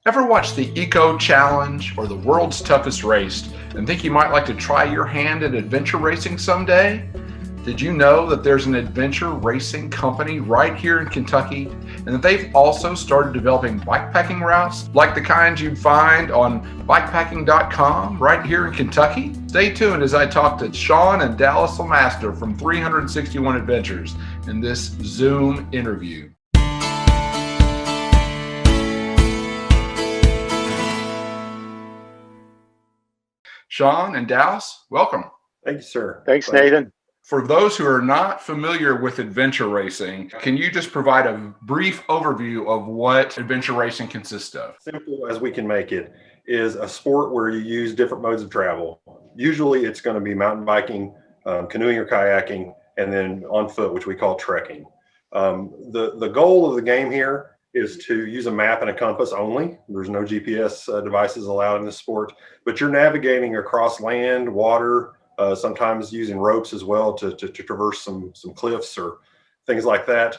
Ever watch the Eco Challenge or the World's Toughest Race and think you might like to try your hand at adventure racing someday? Did you know that there's an adventure racing company right here in Kentucky and that they've also started developing bikepacking routes like the kinds you'd find on bikepacking.com right here in Kentucky? Stay tuned as I talk to Shawn and Dallas Lemaster from 361 Adventures in this Zoom interview. Shawn and Dallas, welcome. Thank you, sir. Thanks, Nathan. For those who are not familiar with adventure racing, can you just provide a brief overview of what adventure racing consists of? Simple as we can make it is a sport where you use different modes of travel. Usually it's going to be mountain biking, canoeing or kayaking, and then on foot, which we call trekking. The goal of the game here is to use a map and a compass only. There's no GPS devices allowed in this sport, but you're navigating across land, water, sometimes using ropes as well to traverse some cliffs or things like that,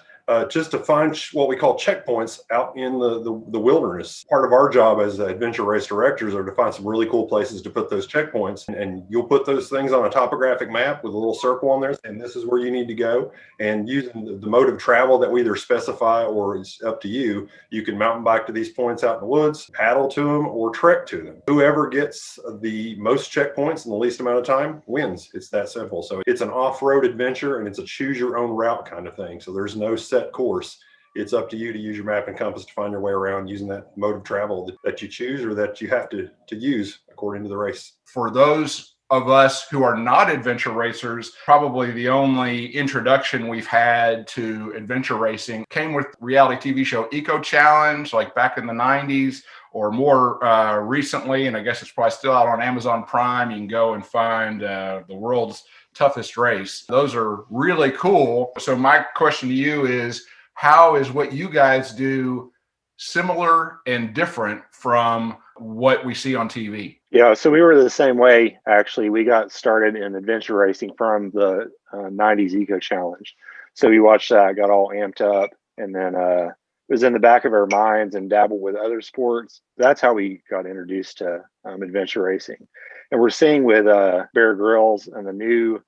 just to find what we call checkpoints out in the wilderness. Part of our job as adventure race directors are to find some really cool places to put those checkpoints, and you'll put those things on a topographic map with a little circle on there, and this is where you need to go. And using the mode of travel that we either specify or it's up to you, you can mountain bike to these points out in the woods, paddle to them, or trek to them. Whoever gets the most checkpoints in the least amount of time wins. It's that simple. So it's an off-road adventure, and it's a choose your own route kind of thing. So there's no set course. It's up to you to use your map and compass to find your way around using that mode of travel that you choose or that you have to use according to the race. For those of us who are not adventure racers, probably the only introduction we've had to adventure racing came with reality TV show Eco Challenge, like back in the 90s, or more recently, and I guess it's probably still out on Amazon Prime. You can go and find the World's Toughest Race. Those are really cool. So my question to you is, how is what you guys do similar and different from what we see on TV? Yeah, so we were the same way, actually. We got started in adventure racing from the 90s Eco Challenge. So we watched that, got all amped up, and then it was in the back of our minds and dabbled with other sports. That's how we got introduced to adventure racing. And we're seeing with Bear Grylls and the new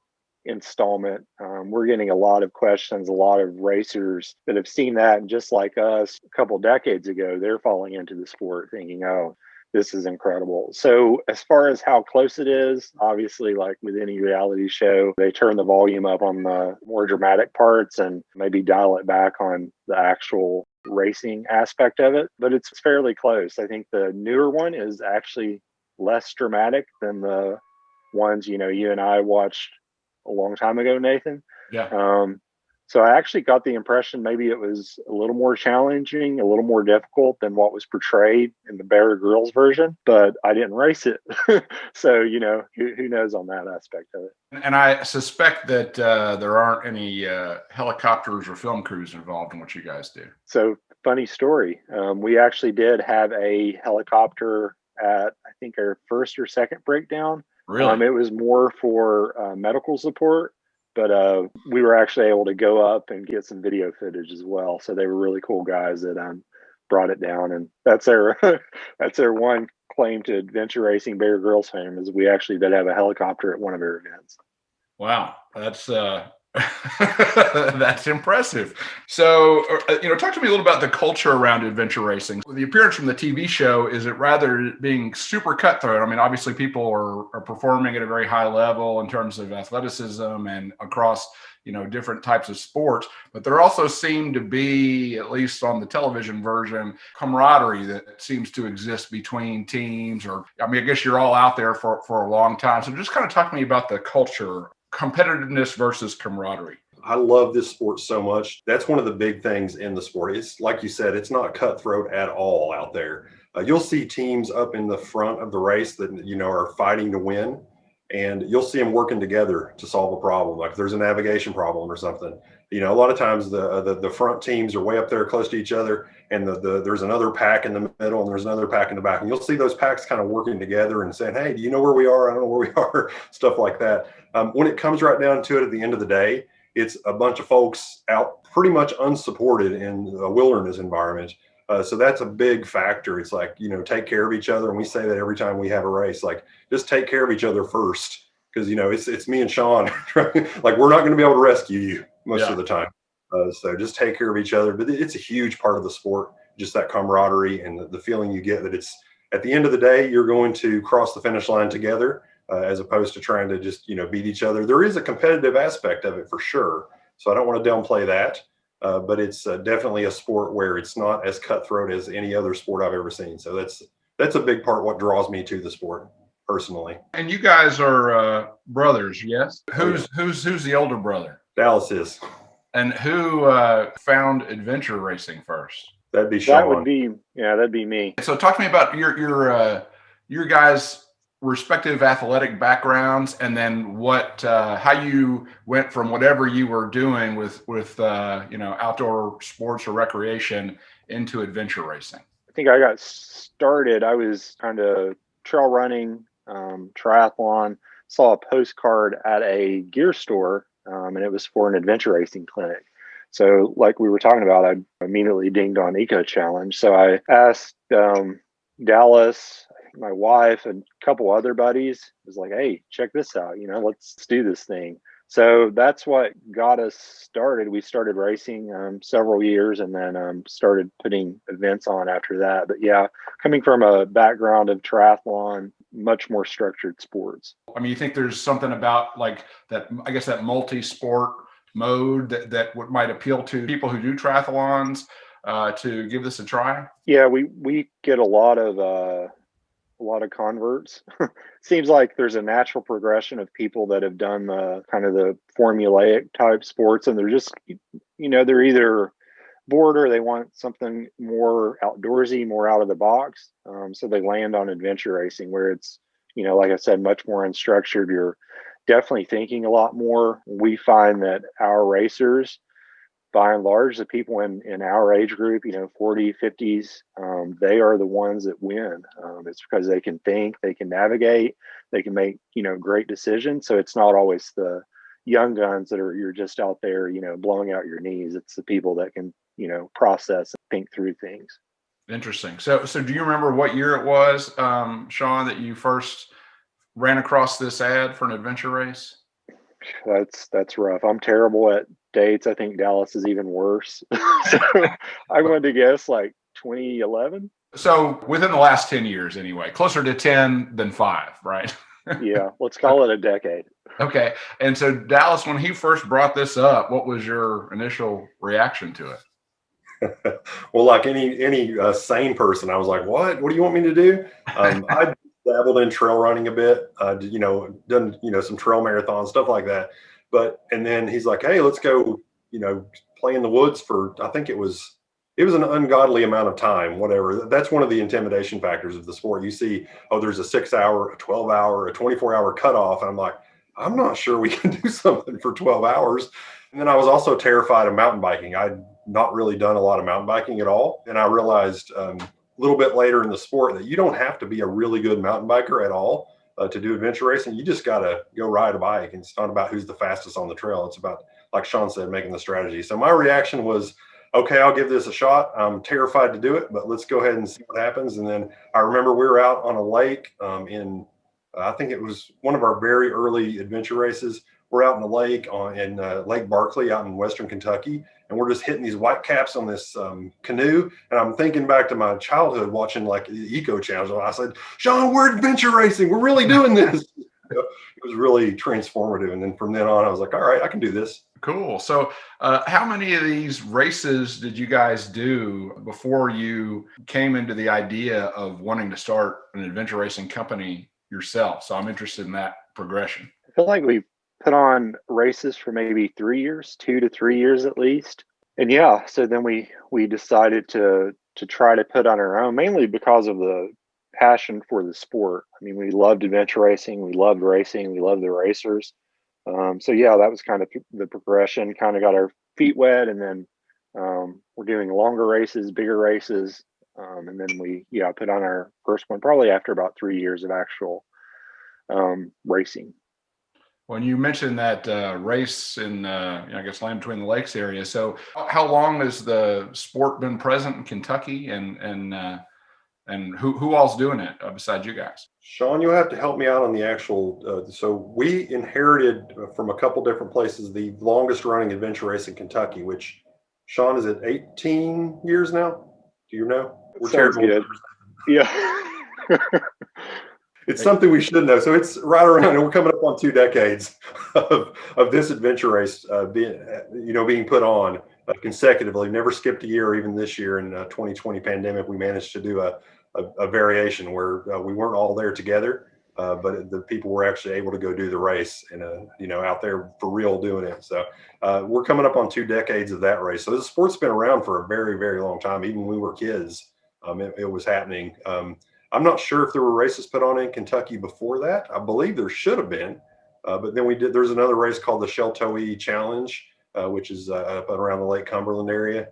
installment, we're getting a lot of questions, a lot of racers that have seen that. And just like us a couple decades ago, they're falling into the sport thinking, oh, this is incredible. So as far as how close it is, obviously, like with any reality show, they turn the volume up on the more dramatic parts and maybe dial it back on the actual racing aspect of it. But it's fairly close. I think the newer one is actually less dramatic than the ones, you and I watched a long time ago, Nathan. Yeah. So I actually got the impression maybe it was a little more challenging, a little more difficult than what was portrayed in the Bear Grylls version, but I didn't race it. So, who knows on that aspect of it. And I suspect that there aren't any helicopters or film crews involved in what you guys do. So funny story. We actually did have a helicopter at, I think, our first or second breakdown. Really? It was more for medical support, but we were actually able to go up and get some video footage as well. So they were really cool guys that brought it down, and that's their one claim to adventure racing Bear Grylls fame is we actually did have a helicopter at one of our events. Wow, that's that's impressive. So, talk to me a little about the culture around adventure racing. The appearance from the TV show, is it rather being super cutthroat? I mean, obviously people are performing at a very high level in terms of athleticism and across, different types of sports, but there also seem to be, at least on the television version, camaraderie that seems to exist between teams, I guess you're all out there for a long time. So just kind of talk to me about the culture, competitiveness versus camaraderie. I love this sport so much. That's one of the big things in the sport. It's like you said, it's not cutthroat at all out there. You'll see teams up in the front of the race that, are fighting to win. And you'll see them working together to solve a problem. Like if there's a navigation problem or something, a lot of times the front teams are way up there close to each other, and there's another pack in the middle and there's another pack in the back. And you'll see those packs kind of working together and saying, hey, do you know where we are? I don't know where we are, stuff like that. When it comes right down to it at the end of the day, it's a bunch of folks out pretty much unsupported in a wilderness environment So that's a big factor. It's like, take care of each other. And we say that every time we have a race, like just take care of each other first. Because, it's me and Shawn, like we're not going to be able to rescue you most of the time. So just take care of each other. But it's a huge part of the sport, just that camaraderie and the feeling you get that it's at the end of the day, you're going to cross the finish line together, as opposed to trying to just, beat each other. There is a competitive aspect of it for sure. So I don't want to downplay that. But it's definitely a sport where it's not as cutthroat as any other sport I've ever seen. So that's a big part what draws me to the sport personally. And you guys are brothers, yes? Oh, yeah. Who's the older brother? Dallas is. And who found adventure racing first? That'd be Shawn. That'd be me. So talk to me about your guys' respective athletic backgrounds, and then how you went from whatever you were doing with outdoor sports or recreation into adventure racing. I think I got started. I was kind of trail running, triathlon. Saw a postcard at a gear store, and it was for an adventure racing clinic. So, like we were talking about, I immediately dinged on Eco Challenge. So I asked Dallas, my wife, and a couple other buddies. I was like, "Hey, check this out! Let's do this thing." So that's what got us started. We started racing several years, and then started putting events on after that. But yeah, coming from a background of triathlon, much more structured sports. I mean, you think there's something about like that? I guess that multi-sport mode that might appeal to people who do triathlons to give this a try. Yeah, we get a lot of converts. Seems like there's a natural progression of people that have done the kind of the formulaic type sports, and they're just, they're either bored or they want something more outdoorsy, more out of the box. So they land on adventure racing, where it's, like I said, much more unstructured. You're definitely thinking a lot more. We find that our racers, by and large, the people in our age group, 40, 50s, they are the ones that win. It's because they can think, they can navigate, they can make, great decisions. So it's not always the young guns that you're just out there, blowing out your knees. It's the people that can, process and think through things. Interesting. So do you remember what year it was, Shawn, that you first ran across this ad for an adventure race? That's rough. I'm terrible at dates. I think Dallas is even worse. So I wanted to guess like 2011. So within the last 10 years anyway, closer to 10 than 5, right? Yeah, let's call it a decade. Okay. And so Dallas, when he first brought this up, what was your initial reaction to it? Well, like any sane person, I was like, what do you want me to do? I dabbled in trail running a bit, done, some trail marathons, stuff like that. And then he's like, hey, let's go, play in the woods for, I think it was an ungodly amount of time, whatever. That's one of the intimidation factors of the sport. You see, there's a 6 hour, a 12 hour, a 24-hour cutoff. And I'm like, I'm not sure we can do something for 12 hours. And then I was also terrified of mountain biking. I'd not really done a lot of mountain biking at all. And I realized a little bit later in the sport that you don't have to be a really good mountain biker at all to do adventure racing. You just got to go ride a bike. And it's not about who's the fastest on the trail. It's about, like Shawn said, making the strategy. So my reaction was, okay, I'll give this a shot. I'm terrified to do it, but let's go ahead and see what happens. And then I remember we were out on a lake I think it was one of our very early adventure races. We're out in the lake in Lake Barkley out in Western Kentucky, and we're just hitting these white caps on this canoe. And I'm thinking back to my childhood watching like the Eco Challenge. I said, Shawn, we're adventure racing. We're really doing this. It was really transformative. And then from then on, I was like, all right, I can do this. Cool. So how many of these races did you guys do before you came into the idea of wanting to start an adventure racing company yourself? So I'm interested in that progression. I feel like we put on races for maybe 3 years, 2 to 3 years at least. And yeah, so then we decided to try to put on our own, mainly because of the passion for the sport. I mean, we loved adventure racing, we loved racing, we loved the racers. So yeah, that was kind of the progression, kind of got our feet wet, and then we're doing longer races, bigger races. And then we put on our first one probably after about 3 years of actual racing. When you mentioned that race in, I guess, Land Between the Lakes area, so how long has the sport been present in Kentucky, and who all's doing it besides you guys? Shawn, you'll have to help me out on the actual. So we inherited from a couple different places the longest running adventure race in Kentucky, which, Shawn, is it 18 years now? Do you know? We're Sounds terrible. good. Yeah. It's something we should know. So it's right around, and we're coming up on 2 decades of this adventure race being put on consecutively. Never skipped a year. Even this year in 2020 pandemic, we managed to do a variation where we weren't all there together, but the people were actually able to go do the race and out there for real doing it. So we're coming up on 2 decades of that race. So the sport's been around for a very, very long time. Even when we were kids, it was happening. I'm not sure if there were races put on in Kentucky before that. I believe there should have been, but then there's another race called the Sheltowee Challenge, which is up around the Lake Cumberland area.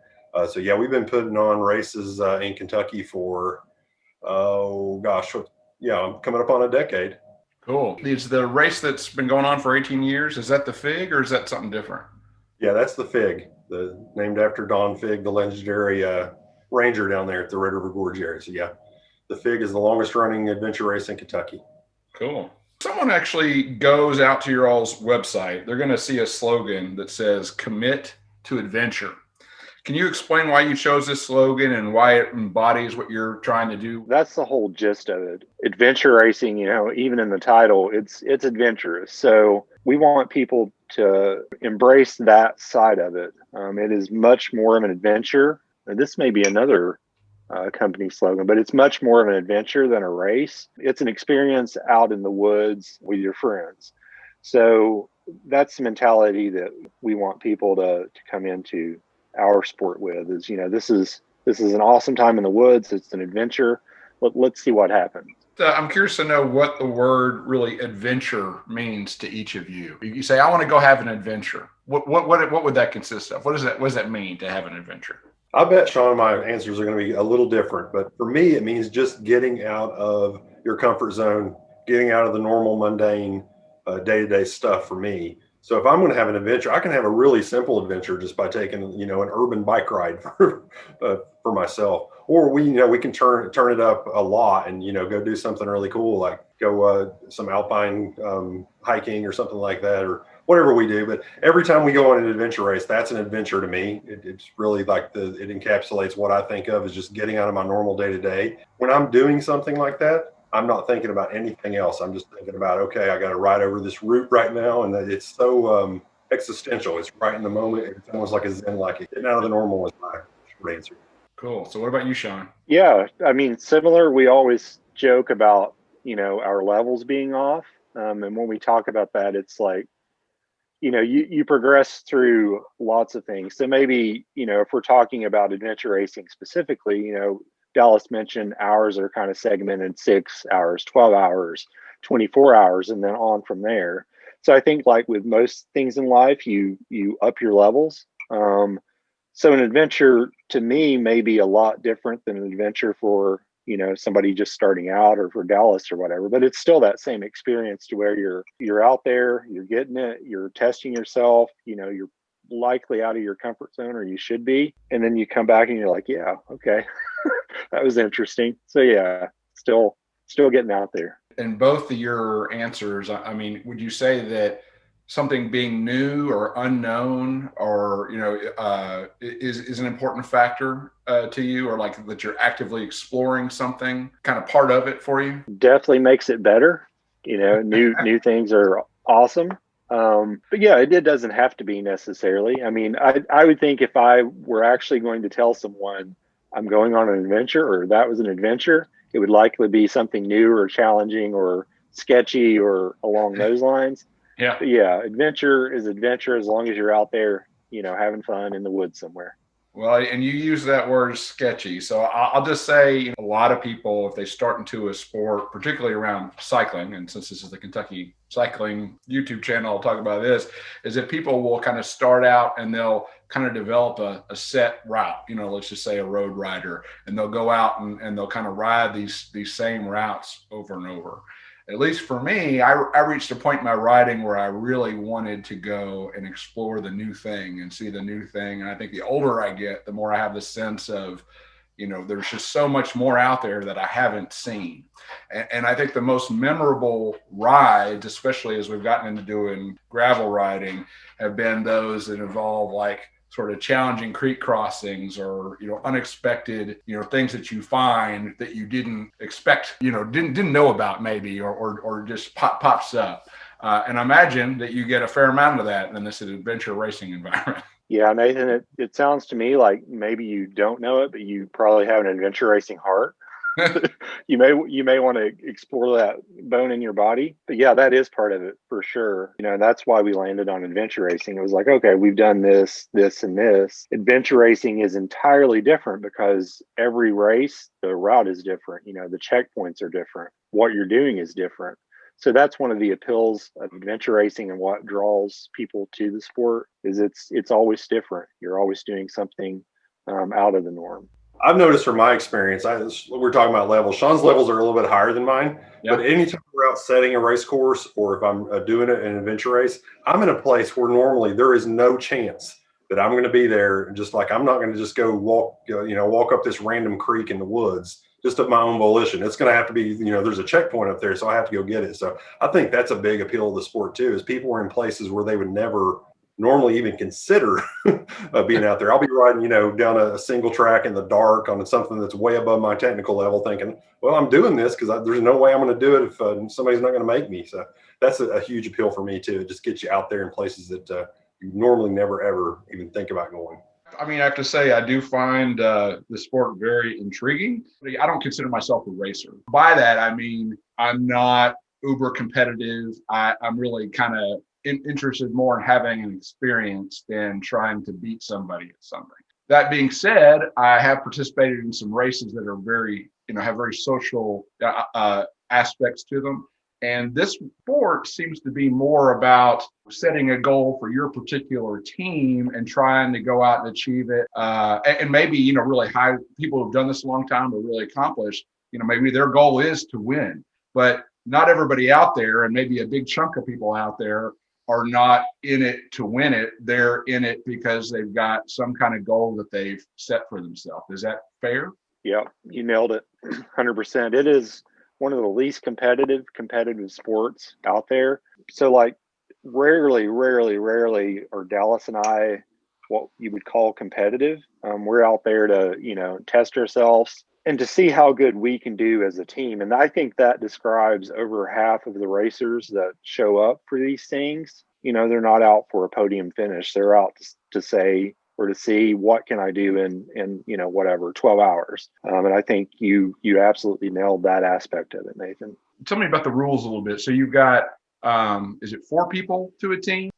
So yeah, we've been putting on races in Kentucky for, coming up on a decade. Cool. Is the race that's been going on for 18 years, is that the FIG or is that something different? Yeah, that's the FIG, named after Don Fig, the legendary ranger down there at the Red River Gorge area. So yeah, the FIG is the longest running adventure race in Kentucky. Cool. Someone actually goes out to your all's website, they're going to see a slogan that says "Commit to Adventure." Can you explain why you chose this slogan and why it embodies what you're trying to do? That's the whole gist of it. Adventure racing, even in the title, it's adventurous. So we want people to embrace that side of it. It is much more of an adventure. And this may be another company slogan, but it's much more of an adventure than a race. It's an experience out in the woods with your friends. So that's the mentality that we want people to come into our sport with. Is this is an awesome time in the woods. It's an adventure. Let's see what happens. I'm curious to know what the word really adventure means to each of you. You say, I want to go have an adventure. What would that consist of? What does that mean to have an adventure? I bet, Shawn, my answers are going to be a little different, but for me, it means just getting out of your comfort zone, getting out of the normal, mundane, day-to-day stuff for me. So if I'm going to have an adventure, I can have a really simple adventure just by taking, an urban bike ride for myself. Or we can turn it up a lot and, go do something really cool, like go some alpine hiking or something like that, or whatever we do. But every time we go on an adventure race, that's an adventure to me. It's really like it encapsulates what I think of as just getting out of my normal day to day. When I'm doing something like that, I'm not thinking about anything else. I'm just thinking about, okay, I got to ride over this route right now. And it's so existential. It's right in the moment. It's almost like a zen, like getting out of the normal is my short answer. Cool. So what about you, Shawn? Yeah, I mean, similar. We always joke about, our levels being off. And when we talk about that, it's like, you progress through lots of things. So maybe, if we're talking about adventure racing specifically, Dallas mentioned hours are kind of segmented 6 hours, 12 hours, 24 hours, and then on from there. So I think like with most things in life, you up your levels. So an adventure to me may be a lot different than an adventure for, somebody just starting out or for Dallas or whatever, but it's still that same experience to where you're out there, you're getting it, you're testing yourself, you're likely out of your comfort zone, or you should be. And then you come back and you're like, yeah, okay, that was interesting. So yeah, still getting out there. In both of your answers, I mean, would you say that something being new or unknown or, is an important factor to you, or like that you're actively exploring something kind of part of it for you? Definitely makes it better. New things are awesome. But yeah, it doesn't have to be necessarily. I mean, I would think if I were actually going to tell someone I'm going on an adventure or that was an adventure, it would likely be something new or challenging or sketchy or along those lines. Yeah. But yeah, adventure is adventure as long as you're out there, having fun in the woods somewhere. Well, and you use that word sketchy. So I'll just say a lot of people, if they start into a sport, particularly around cycling, and since this is the Kentucky Cycling YouTube channel, I'll talk about this, is that people will kind of start out and they'll kind of develop a set route, let's just say a road rider, and they'll go out and they'll kind of ride these same routes over and over. at least for me, I reached a point in my riding where I really wanted to go and explore the new thing and see the new thing. And I think the older I get, the more I have the sense of, there's just so much more out there that I haven't seen. And I think the most memorable rides, especially as we've gotten into doing gravel riding, have been those that involve like sort of challenging creek crossings or, unexpected, things that you find that you didn't expect, didn't know about maybe, or just pops up. And I imagine that you get a fair amount of that in this adventure racing environment. Yeah, Nathan, it sounds to me like maybe you don't know it, but you probably have an adventure racing heart. You may want to explore that bone in your body. But yeah, that is part of it for sure. That's why we landed on adventure racing. It was like, okay, we've done this, and this. Adventure racing is entirely different because every race, the route is different. The checkpoints are different. What you're doing is different. So that's one of the appeals of adventure racing, and what draws people to the sport is it's always different. You're always doing something out of the norm. I've noticed from my experience, we're talking about levels. Shawn's levels are a little bit higher than mine, but anytime we're out setting a race course, or if I'm doing it in an adventure race, I'm in a place where normally there is no chance that I'm going to be there. Just like I'm not going to just go walk up this random creek in the woods just of my own volition. It's going to have to be, there's a checkpoint up there, so I have to go get it. So I think that's a big appeal of the sport too, is people are in places where they would never normally even consider being out there. I'll be riding, down a single track in the dark on something that's way above my technical level, thinking, well, I'm doing this because there's no way I'm going to do it if somebody's not going to make me. So that's a huge appeal for me too. It just gets you out there in places that you normally never, ever even think about going. I mean, I have to say, I do find the sport very intriguing. I don't consider myself a racer. By that, I mean, I'm not uber competitive. I'm really kind of interested more in having an experience than trying to beat somebody at something. That being said, I have participated in some races that are very, have very social aspects to them. And this sport seems to be more about setting a goal for your particular team and trying to go out and achieve it. And maybe, really high people who've done this a long time are really accomplished. Maybe their goal is to win, but not everybody out there, and maybe a big chunk of people out there, are not in it to win it. They're in it because they've got some kind of goal that they've set for themselves. Is that fair? Yeah, you nailed it 100%. It is one of the least competitive sports out there. So like rarely are Dallas and I what you would call competitive. We're out there to, test ourselves and to see how good we can do as a team. And I think that describes over half of the racers that show up for these things. They're not out for a podium finish. They're out to say, or to see what can I do in 12 hours. And I think you absolutely nailed that aspect of it, Nathan. Tell me about the rules a little bit. So you've got, is it 4 people to a team?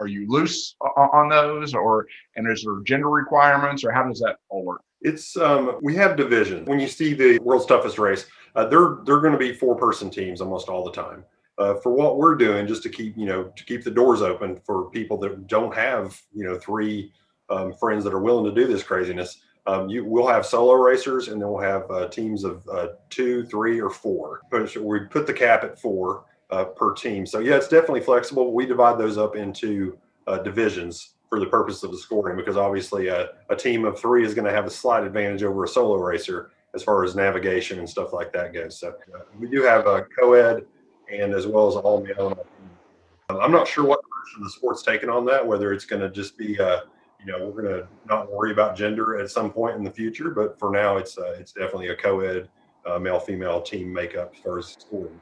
Are you loose on those, and is there gender requirements, or how does that all work? It's we have division. When you see the world's toughest race, they're going to be 4-person teams almost all the time. For what we're doing, just to keep the doors open for people that don't have 3 friends that are willing to do this craziness. We'll have solo racers, and then we'll have teams of 2, 3, or 4. But we put the cap at 4 per team. So yeah, it's definitely flexible. We divide those up into divisions for the purpose of the scoring, because obviously a team of 3 is going to have a slight advantage over a solo racer as far as navigation and stuff like that goes. So we do have a co-ed and as well as all male. I'm not sure what direction the sport's taken on that, whether it's going to just be we're going to not worry about gender at some point in the future, but for now it's definitely a co-ed male-female team makeup as far as scoring.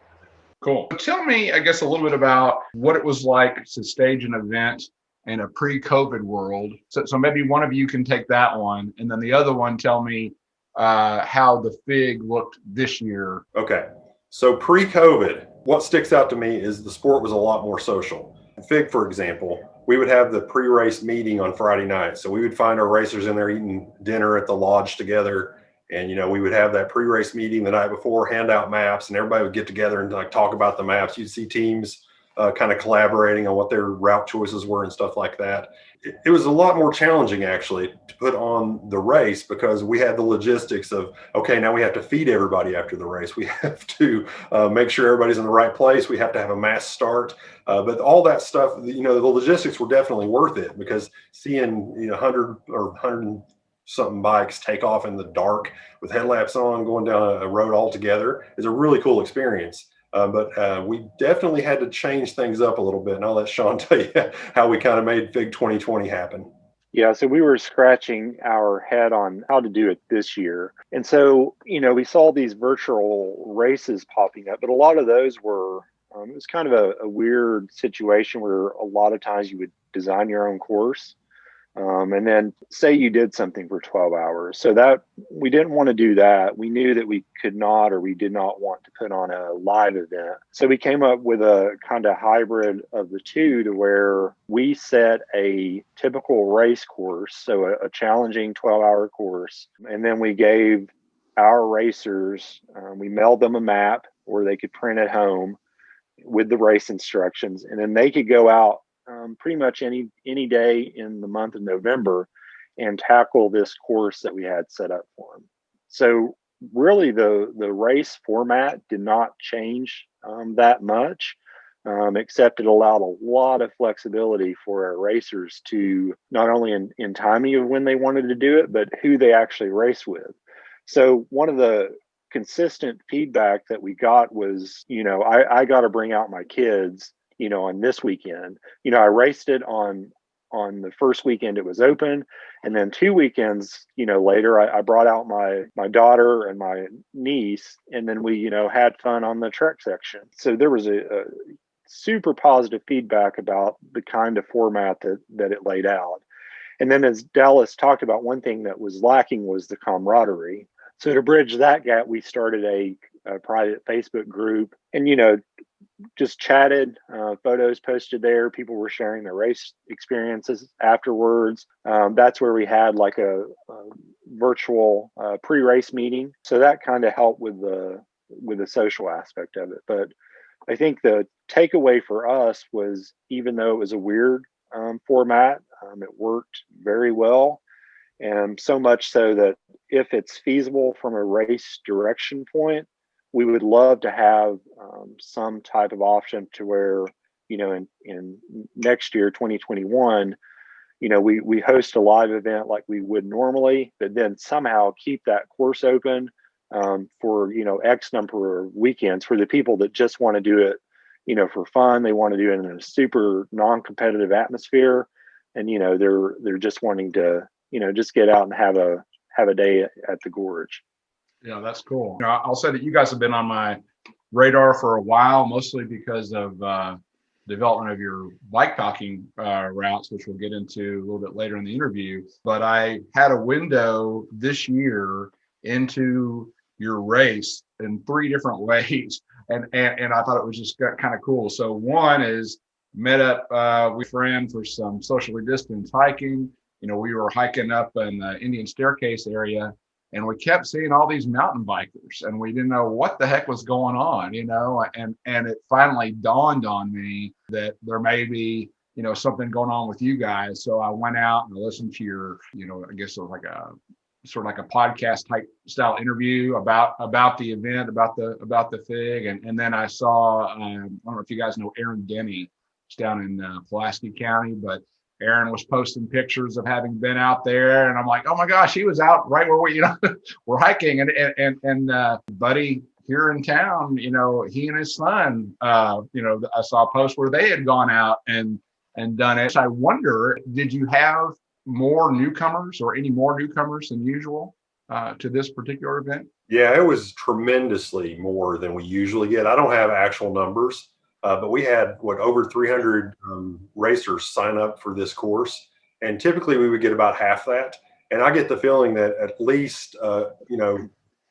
Cool. Tell me, I guess, a little bit about what it was like to stage an event in a pre-COVID world. So maybe one of you can take that one, and then the other one, tell me how the FIG looked this year. Okay. So pre-COVID, what sticks out to me is the sport was a lot more social. FIG, for example, we would have the pre-race meeting on Friday night. So we would find our racers in there eating dinner at the lodge together. And, we would have that pre-race meeting the night before, hand out maps, and everybody would get together and talk about the maps. You'd see teams, kind of collaborating on what their route choices were and stuff like that. It was a lot more challenging actually to put on the race because we had the logistics of, okay, now we have to feed everybody after the race. We have to make sure everybody's in the right place. We have to have a mass start. But all that stuff, the logistics were definitely worth it because seeing, 100 or 100 something bikes take off in the dark with headlamps on going down a road all together is a really cool experience. But we definitely had to change things up a little bit. And I'll let Shawn tell you how we kind of made Fig 2020 happen. Yeah, so we were scratching our head on how to do it this year. And so, we saw these virtual races popping up, but a lot of those were, it was kind of a weird situation where a lot of times you would design your own course. And then say you did something for 12 hours. So that we didn't want to do that. We knew that we could not, or we did not want to put on a live event. So we came up with a kind of hybrid of the two to where we set a typical race course. So a challenging 12-hour course. And then we gave our racers, we mailed them a map where they could print at home with the race instructions. And then they could go out pretty much any day in the month of November and tackle this course that we had set up for them. So really the race format did not change that much, except it allowed a lot of flexibility for our racers to not only in timing of when they wanted to do it, but who they actually race with. So one of the consistent feedback that we got was, I got to bring out my kids on this weekend. I raced it on the first weekend it was open. And then 2 weekends, later, I brought out my daughter and my niece, and then we, had fun on the trek section. So there was a super positive feedback about the kind of format that it laid out. And then as Dallas talked about, one thing that was lacking was the camaraderie. So to bridge that gap, we started a private Facebook group and, just chatted, photos posted there. People were sharing their race experiences afterwards. That's where we had like a virtual pre-race meeting. So that kind of helped with the social aspect of it. But I think the takeaway for us was, even though it was a weird format, it worked very well. And so much so that if it's feasible from a race direction point, we would love to have some type of option to where, in next year, 2021, we host a live event like we would normally, but then somehow keep that course open for, X number of weekends for the people that just want to do it, for fun. They want to do it in a super non-competitive atmosphere. And, they're just wanting to, just get out and have a day at the gorge. Yeah, that's cool. I'll say that you guys have been on my radar for a while, mostly because of development of your bikepacking routes, which we'll get into a little bit later in the interview. But I had a window this year into your race in 3 different ways, and I thought it was just kind of cool. So one is met up with a friend for some socially distanced hiking. We were hiking up in the Indian Staircase area. And we kept seeing all these mountain bikers, and we didn't know what the heck was going on, and it finally dawned on me that there may be, something going on with you guys. So I went out and listened to your, I guess it was like a sort of like a podcast type style interview about the event, about the FIG. And then I saw, I don't know if you guys know Aaron Denny. It's down in Pulaski County, but Aaron was posting pictures of having been out there, and I'm like, oh my gosh, he was out right where we, we're hiking, and buddy here in town, he and his son, I saw a post where they had gone out and done it. So I wonder, did you have more newcomers or any more newcomers than usual to this particular event? Yeah, it was tremendously more than we usually get. I don't have actual numbers. But we had over 300 racers sign up for this course, and typically we would get about half that. And I get the feeling that at least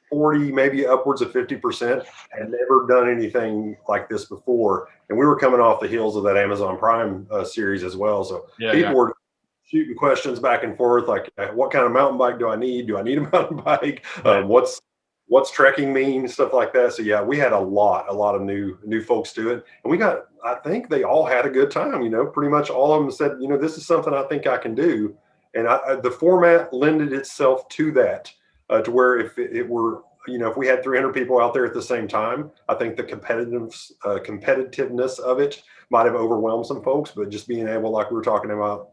40, maybe upwards of 50% had never done anything like this before. And we were coming off the heels of that Amazon Prime series as well. So people were shooting questions back and forth, like, what kind of mountain bike do I need? Do I need a mountain bike? What's what's trekking mean, stuff like that. So yeah, we had a lot of new folks do it, and I think they all had a good time. Pretty much all of them said, this is something I think I can do, and the format lended itself to that, to where if it were, if we had 300 people out there at the same time, I think the competitiveness of it might have overwhelmed some folks. But just being able, like we were talking about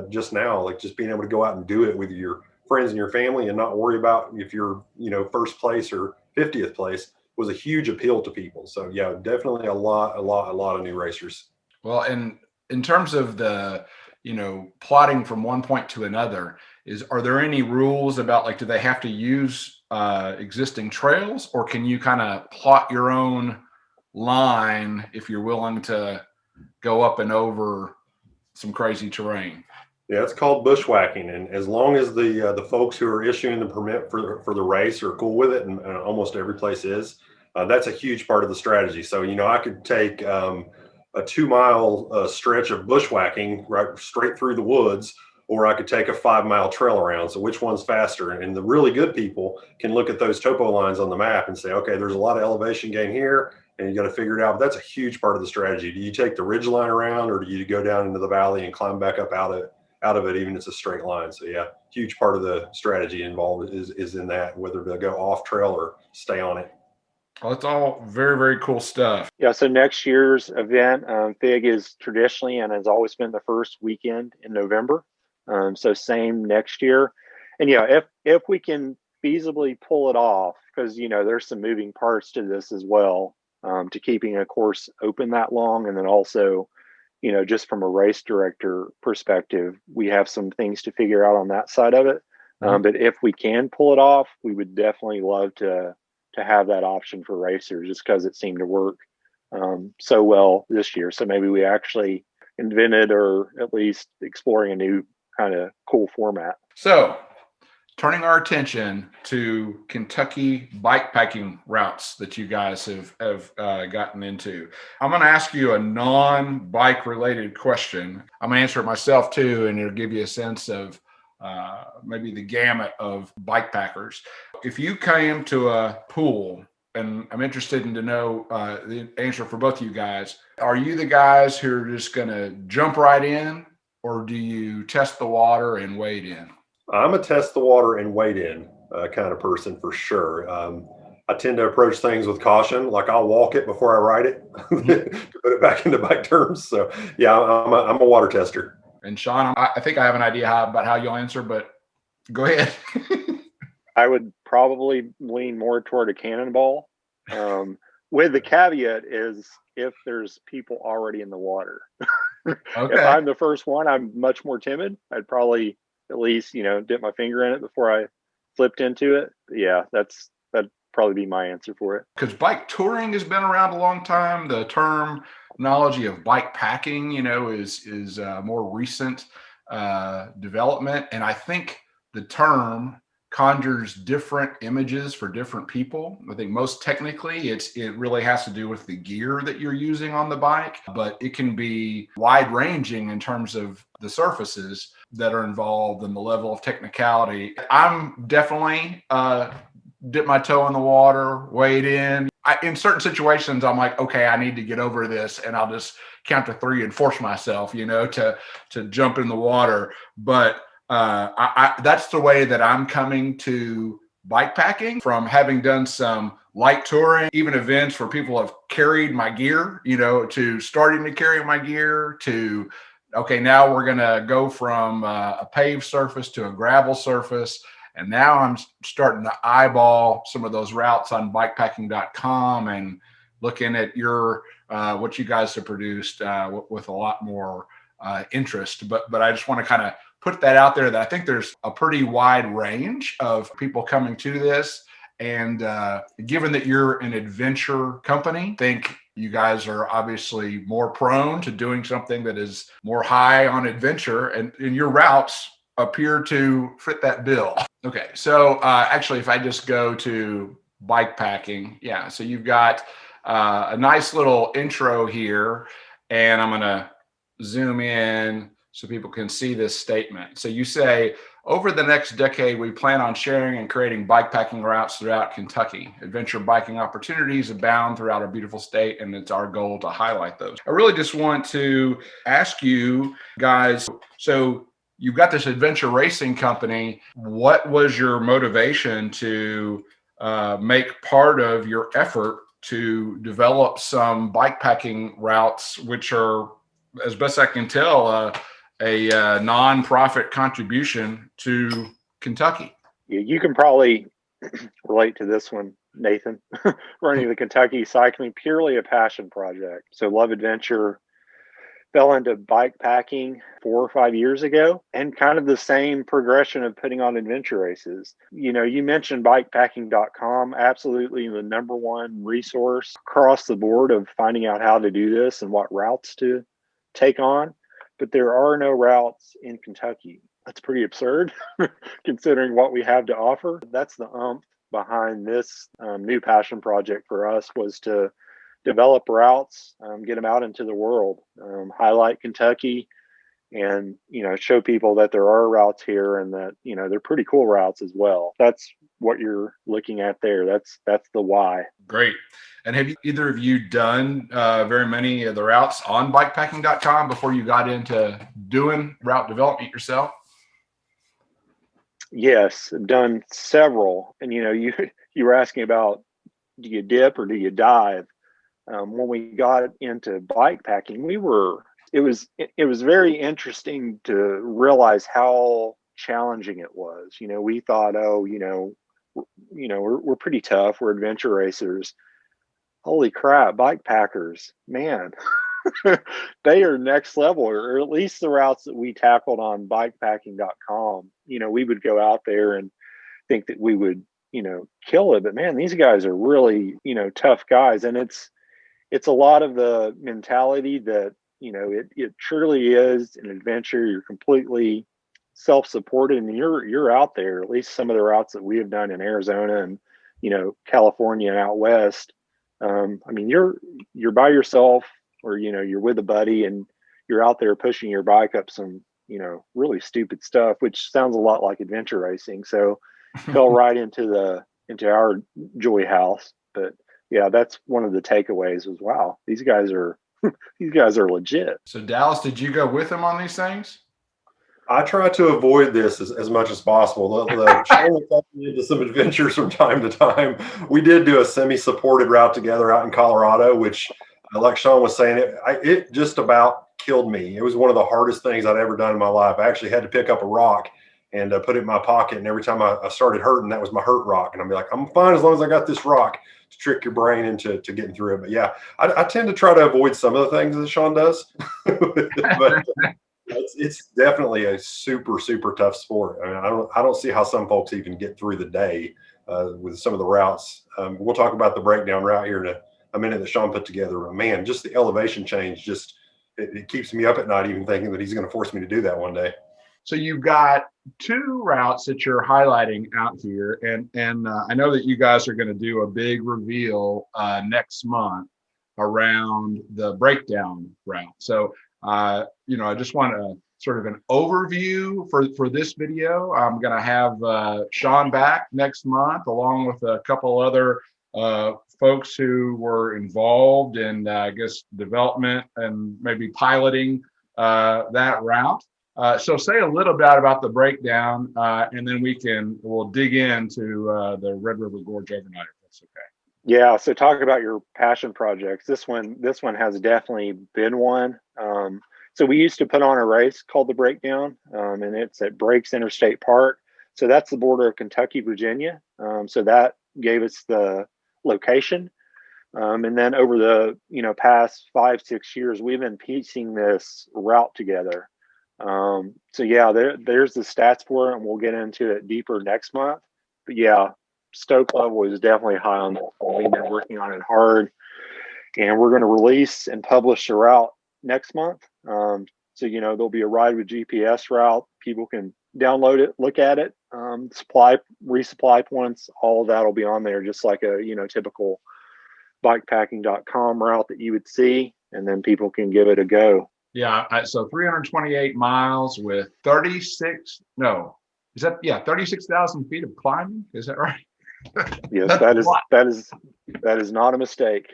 just now, like just being able to go out and do it with your friends and your family and not worry about if you're, first place or 50th place, was a huge appeal to people. So yeah, definitely a lot of new racers. Well, and in terms of the, plotting from one point to another, are there any rules about, like, do they have to use existing trails, or can you kind of plot your own line if you're willing to go up and over some crazy terrain? Yeah, it's called bushwhacking, and as long as the folks who are issuing the permit for the race are cool with it, and almost every place is, that's a huge part of the strategy. So I could take a 2-mile stretch of bushwhacking right straight through the woods, or I could take a 5-mile trail around. So which one's faster? And the really good people can look at those topo lines on the map and say, okay, there's a lot of elevation gain here, and you got to figure it out. But that's a huge part of the strategy. Do you take the ridge line around, or do you go down into the valley and climb back up out of it, even if it's a straight line? So yeah, huge part of the strategy involved is in that, whether to go off trail or stay on it. Well, it's all very, very cool stuff. Yeah, so next year's event, FIG is traditionally and has always been the first weekend in November. So same next year. And if we can feasibly pull it off, because there's some moving parts to this as well, to keeping a course open that long, and then also, just from a race director perspective, we have some things to figure out on that side of it. But if we can pull it off, we would definitely love to have that option for racers, just because it seemed to work so well this year. So maybe we actually invented, or at least exploring, a new kind of cool format. So turning our attention to Kentucky bikepacking routes that you guys have gotten into, I'm going to ask you a non-bike related question. I'm going to answer it myself too, and it'll give you a sense of maybe the gamut of bikepackers. If you came to a pool, and I'm interested in to know the answer for both of you guys, are you the guys who are just going to jump right in, or do you test the water and wade in? I'm a test the water and wade in kind of person for sure. I tend to approach things with caution. Like I'll walk it before I ride it to put it back into bike terms. So yeah, I'm a water tester. And Shawn, I think I have an idea about how you'll answer, but go ahead. I would probably lean more toward a cannonball, with the caveat is if there's people already in the water. Okay. If I'm the first one, I'm much more timid. I'd probably at least, dip my finger in it before I flipped into it. But yeah, that'd probably be my answer for it. Because bike touring has been around a long time. The terminology of bike packing, is more recent development. And I think the term conjures different images for different people. I think most technically it really has to do with the gear that you're using on the bike, but it can be wide ranging in terms of the surfaces that are involved and the level of technicality. I'm definitely dip my toe in the water, wade in. In certain situations, I'm like, okay, I need to get over this, and I'll just count to 3 and force myself, to jump in the water. But that's the way that I'm coming to bikepacking, from having done some light touring, even events where people have carried my gear, to starting to carry my gear, to, okay, now we're going to go from a paved surface to a gravel surface. And now I'm starting to eyeball some of those routes on bikepacking.com and looking at what you guys have produced with a lot more interest. But I just want to kind of put that out there, that I think there's a pretty wide range of people coming to this. And given that you're an adventure company, I think you guys are obviously more prone to doing something that is more high on adventure, and your routes appear to fit that bill. Okay, so actually, if I just go to bikepacking, yeah, so you've got a nice little intro here, and I'm going to zoom in so people can see this statement. So you say, over the next decade, we plan on sharing and creating bikepacking routes throughout Kentucky. Adventure biking opportunities abound throughout our beautiful state, and it's our goal to highlight those. I really just want to ask you guys, so you've got this adventure racing company. What was your motivation to make part of your effort to develop some bikepacking routes, which are, as best I can tell, a nonprofit contribution to Kentucky? You can probably relate to this one, Nathan. Running the Kentucky cycling, purely a passion project. So love adventure, fell into bike packing 4 or 5 years ago, and kind of the same progression of putting on adventure races. You know, you mentioned bikepacking.com, absolutely the number one resource across the board of finding out how to do this and what routes to take on. But there are no routes in Kentucky. That's pretty absurd considering what we have to offer. That's the behind this new passion project for us, was to develop routes, get them out into the world, highlight Kentucky, and, you know, show people that there are routes here and that, you know, they're pretty cool routes as well. That's what you're looking at there. That's the why. Great. And have either of you done very many of the routes on bikepacking.com before you got into doing route development yourself? Yes, I've done several. And, you know, you were asking about, do you dip or do you dive? When we got into bikepacking, it was very interesting to realize how challenging it was. You know, we thought, oh, we're pretty tough. We're adventure racers. Holy crap, bikepackers, man, they are next level, or at least the routes that we tackled on bikepacking.com. You know, we would go out there and think that we would, you know, kill it. But man, these guys are really, you know, tough guys. And it's a lot of the mentality that, you know, it truly is an adventure. You're completely self-supported, and you're out there. At least some of the routes that we have done in Arizona and, you know, California and out west. I mean, you're by yourself, or, you know, you're with a buddy, and you're out there pushing your bike up some, you know, really stupid stuff, which sounds a lot like adventure racing. So fell right into our joy house. But yeah, that's one of the takeaways was, wow, these guys are legit. So Dallas, did you go with them on these things? I try to avoid this as much as possible. Into some adventures from time to time. We did do a semi-supported route together out in Colorado, which, like Shawn was saying, it just about killed me. It was one of the hardest things I'd ever done in my life. I actually had to pick up a rock and put it in my pocket, and every time I started hurting, that was my hurt rock. And I'd be like, I'm fine as long as I got this rock to trick your brain into getting through it. But yeah, I tend to try to avoid some of the things that Shawn does. But it's definitely a super, super tough sport. I mean, I don't see how some folks even get through the day with some of the routes. We'll talk about the breakdown route here in a minute that Shawn put together. But man, just the elevation change, it keeps me up at night even thinking that he's going to force me to do that one day. So you've got 2 routes that you're highlighting out here, and I know that you guys are going to do a big reveal next month around the breakdown route. So you know, I just want a sort of an overview for this video. I'm going to have Shawn back next month, along with a couple other folks who were involved in, I guess, development and maybe piloting that route. So say a little bit about the breakdown, and then we'll dig into the Red River Gorge Overnighter, if that's okay. Yeah. So talk about your passion projects. This one has definitely been one. So we used to put on a race called the Breakdown, and it's at Breaks Interstate Park. So that's the border of Kentucky, Virginia. So that gave us the location. And then over the, you know, past 5-6 years, we've been piecing this route together. So yeah, there's the stats for it, and we'll get into it deeper next month. But yeah, stoke level is definitely high on that. We've been working on it hard, and we're going to release and publish the route next month. So, you know, there'll be a ride with GPS route. People can download it, look at it, resupply points, all of that will be on there, just like a, you know, typical bikepacking.com route that you would see, and then people can give it a go. Yeah. So 328 miles with 36. No, is that 36,000 feet of climbing? Is that right? Yes, That's a lot. that is not a mistake.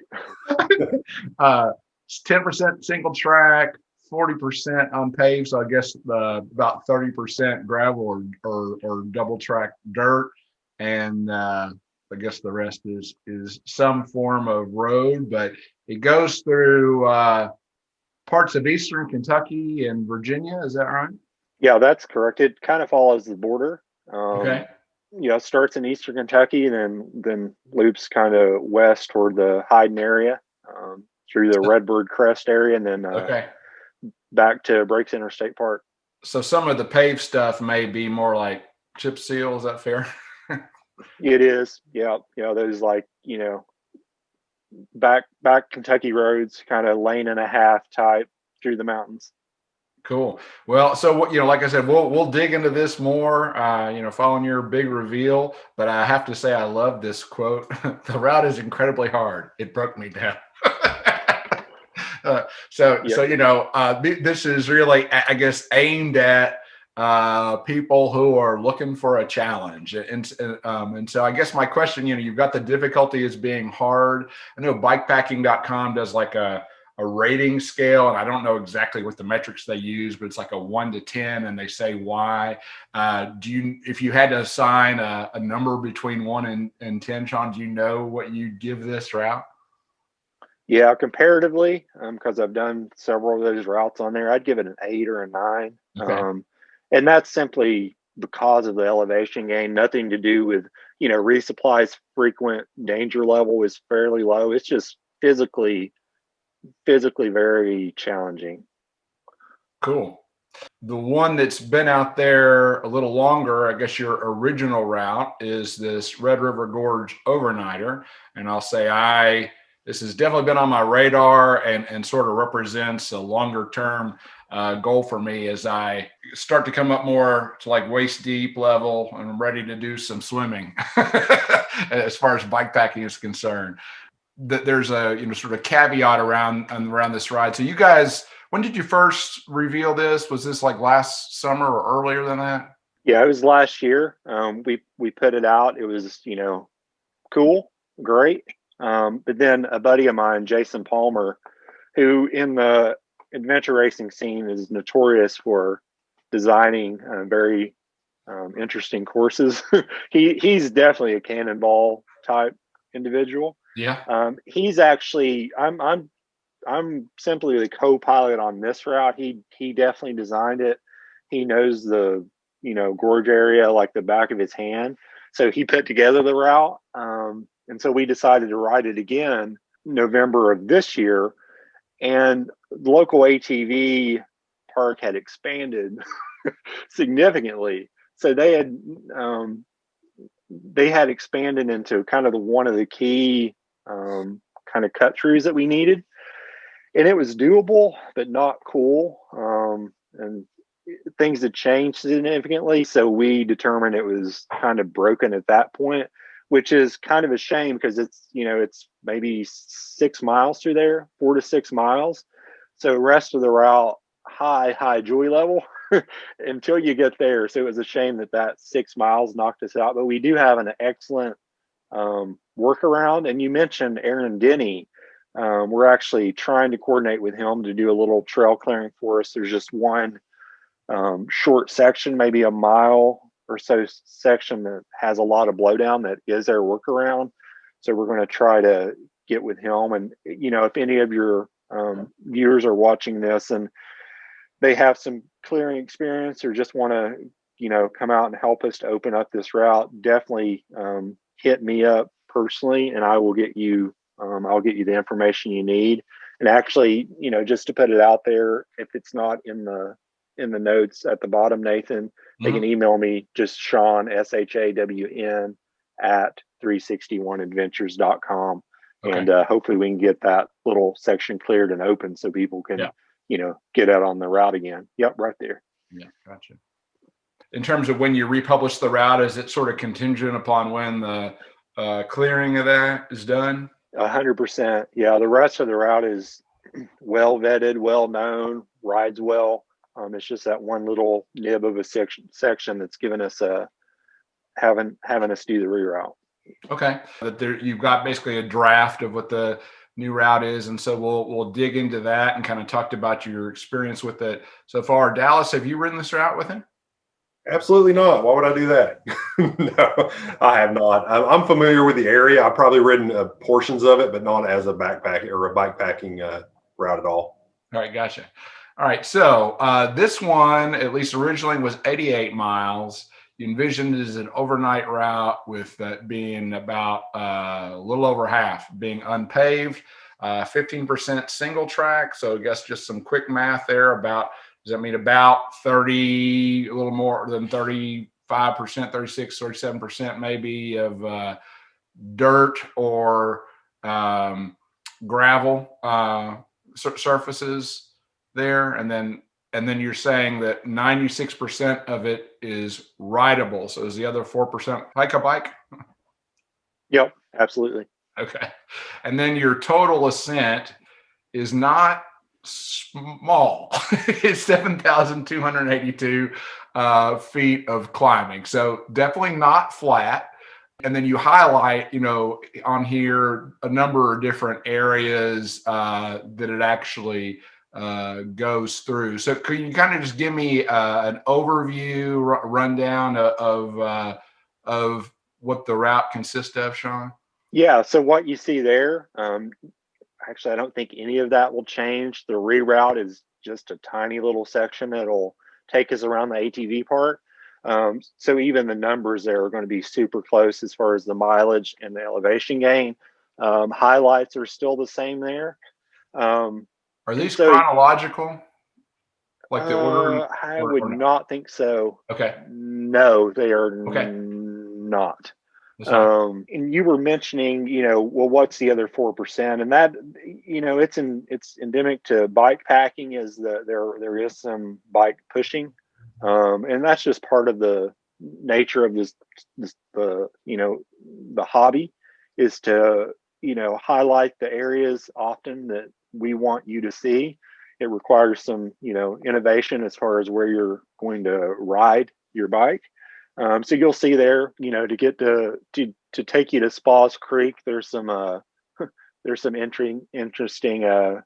It's 10% single track, 40% unpaved. So I guess about 30% gravel or double track dirt, and I guess the rest is some form of road. But it goes through parts of eastern Kentucky and Virginia. Is that right? Yeah, that's correct. It kind of follows the border. Okay. Starts in eastern Kentucky and then loops kind of west toward the Hyden area, through the Redbird Crest area, and then Okay. back to Breaks Interstate Park. So some of the paved stuff may be more like chip seal. Is that fair? It is, yeah, those like back Kentucky roads, kind of lane and a half type through the mountains. Cool. Well, so like I said, we'll dig into this more, following your big reveal. But I have to say, I love this quote. The route is incredibly hard. It broke me down. This is really, I guess, aimed at people who are looking for a challenge, and so I guess my question, you've got the difficulty as being hard. I know bikepacking.com does like a rating scale, and I don't know exactly what the metrics they use, but it's like a 1 to 10, and they say why. If you had to assign a number between 1 and 10, Shawn, do you know what you give this route? Yeah, comparatively, because I've done several of those routes on there, I'd give it an 8 or a 9. Okay. And that's simply because of the elevation gain, nothing to do with, resupply's frequent danger level is fairly low. It's just physically very challenging. Cool. The one that's been out there a little longer, I guess your original route, is this Red River Gorge Overnighter. And I'll say this has definitely been on my radar and sort of represents a longer term goal for me as I start to come up more to like waist deep level and I'm ready to do some swimming as far as bikepacking is concerned. There's a sort of caveat around this ride. So you guys, when did you first reveal this? Was this like last summer or earlier than that? Yeah, it was last year. We put it out. It was cool, great. But then a buddy of mine, Jason Palmer, who in the adventure racing scene is notorious for designing very interesting courses. He's definitely a cannonball type individual. Yeah. He's actually I'm simply the co-pilot on this route. He definitely designed it. He knows the gorge area like the back of his hand. So he put together the route. And so we decided to ride it again November of this year. And the local ATV park had expanded significantly. So they had expanded into kind of one of the key kind of cut throughs that we needed. And it was doable, but not cool. And things had changed significantly. So we determined it was kind of broken at that point, which is kind of a shame because it's maybe 6 miles through there, 4 to 6 miles. So rest of the route, high joy level until you get there. So it was a shame that 6 miles knocked us out, but we do have an excellent workaround. And you mentioned Aaron Denny. We're actually trying to coordinate with him to do a little trail clearing for us. There's just one short section, maybe a mile or so section that has a lot of blowdown that is our workaround. So we're going to try to get with him. And, if any of your viewers are watching this and they have some clearing experience or just want to, come out and help us to open up this route, definitely hit me up personally and I will get you, I'll get you the information you need. And actually, just to put it out there, if it's not in the notes at the bottom, Nathan, they can email me, just Shawn, SHAWN at 361adventures.com. Okay. And hopefully we can get that little section cleared and open so people can, get out on the route again. Yep, right there. Yeah, gotcha. In terms of when you republish the route, is it sort of contingent upon when the clearing of that is done? 100%. Yeah, the rest of the route is well vetted, well known, rides well. It's just that one little nib of a section that's given us having us do the reroute. Okay, that there you've got basically a draft of what the new route is, and so we'll dig into that and kind of talked about your experience with it so far. Dallas, have you ridden this route with him? Absolutely not. Why would I do that? No, I have not. I'm familiar with the area. I've probably ridden portions of it, but not as a backpack or a bikepacking route at all. All right, gotcha. All right, so this one, at least originally, was 88 miles. You envisioned it as an overnight route with that being about a little over half being unpaved, 15% single track. So I guess just some quick math there. Does that mean about 30, a little more than 35%, 36, 37% maybe of dirt or gravel surfaces there, and then you're saying that 96% of it is rideable. So is the other 4% hike a bike? Yep, absolutely. Okay. And then your total ascent is not small. It's 7,282 feet of climbing. So definitely not flat. And then you highlight, on here a number of different areas that it actually goes through. So could you kind of just give me an overview, rundown of what the route consists of, Shawn? Yeah. So what you see there, actually, I don't think any of that will change. The reroute is just a tiny little section that'll take us around the ATV part. So even the numbers there are going to be super close as far as the mileage and the elevation gain. Highlights are still the same there. Are these chronological? Like the order? I would not think so. Okay. No, they are Okay. not. And you were mentioning, well, what's the other 4%? And that, it's endemic to bike packing is there is some bike pushing. And that's just part of the nature of the hobby is to, highlight the areas often that we want you to see. It requires some, innovation as far as where you're going to ride your bike. So you'll see there, to get to take you to Spas Creek, there's some interesting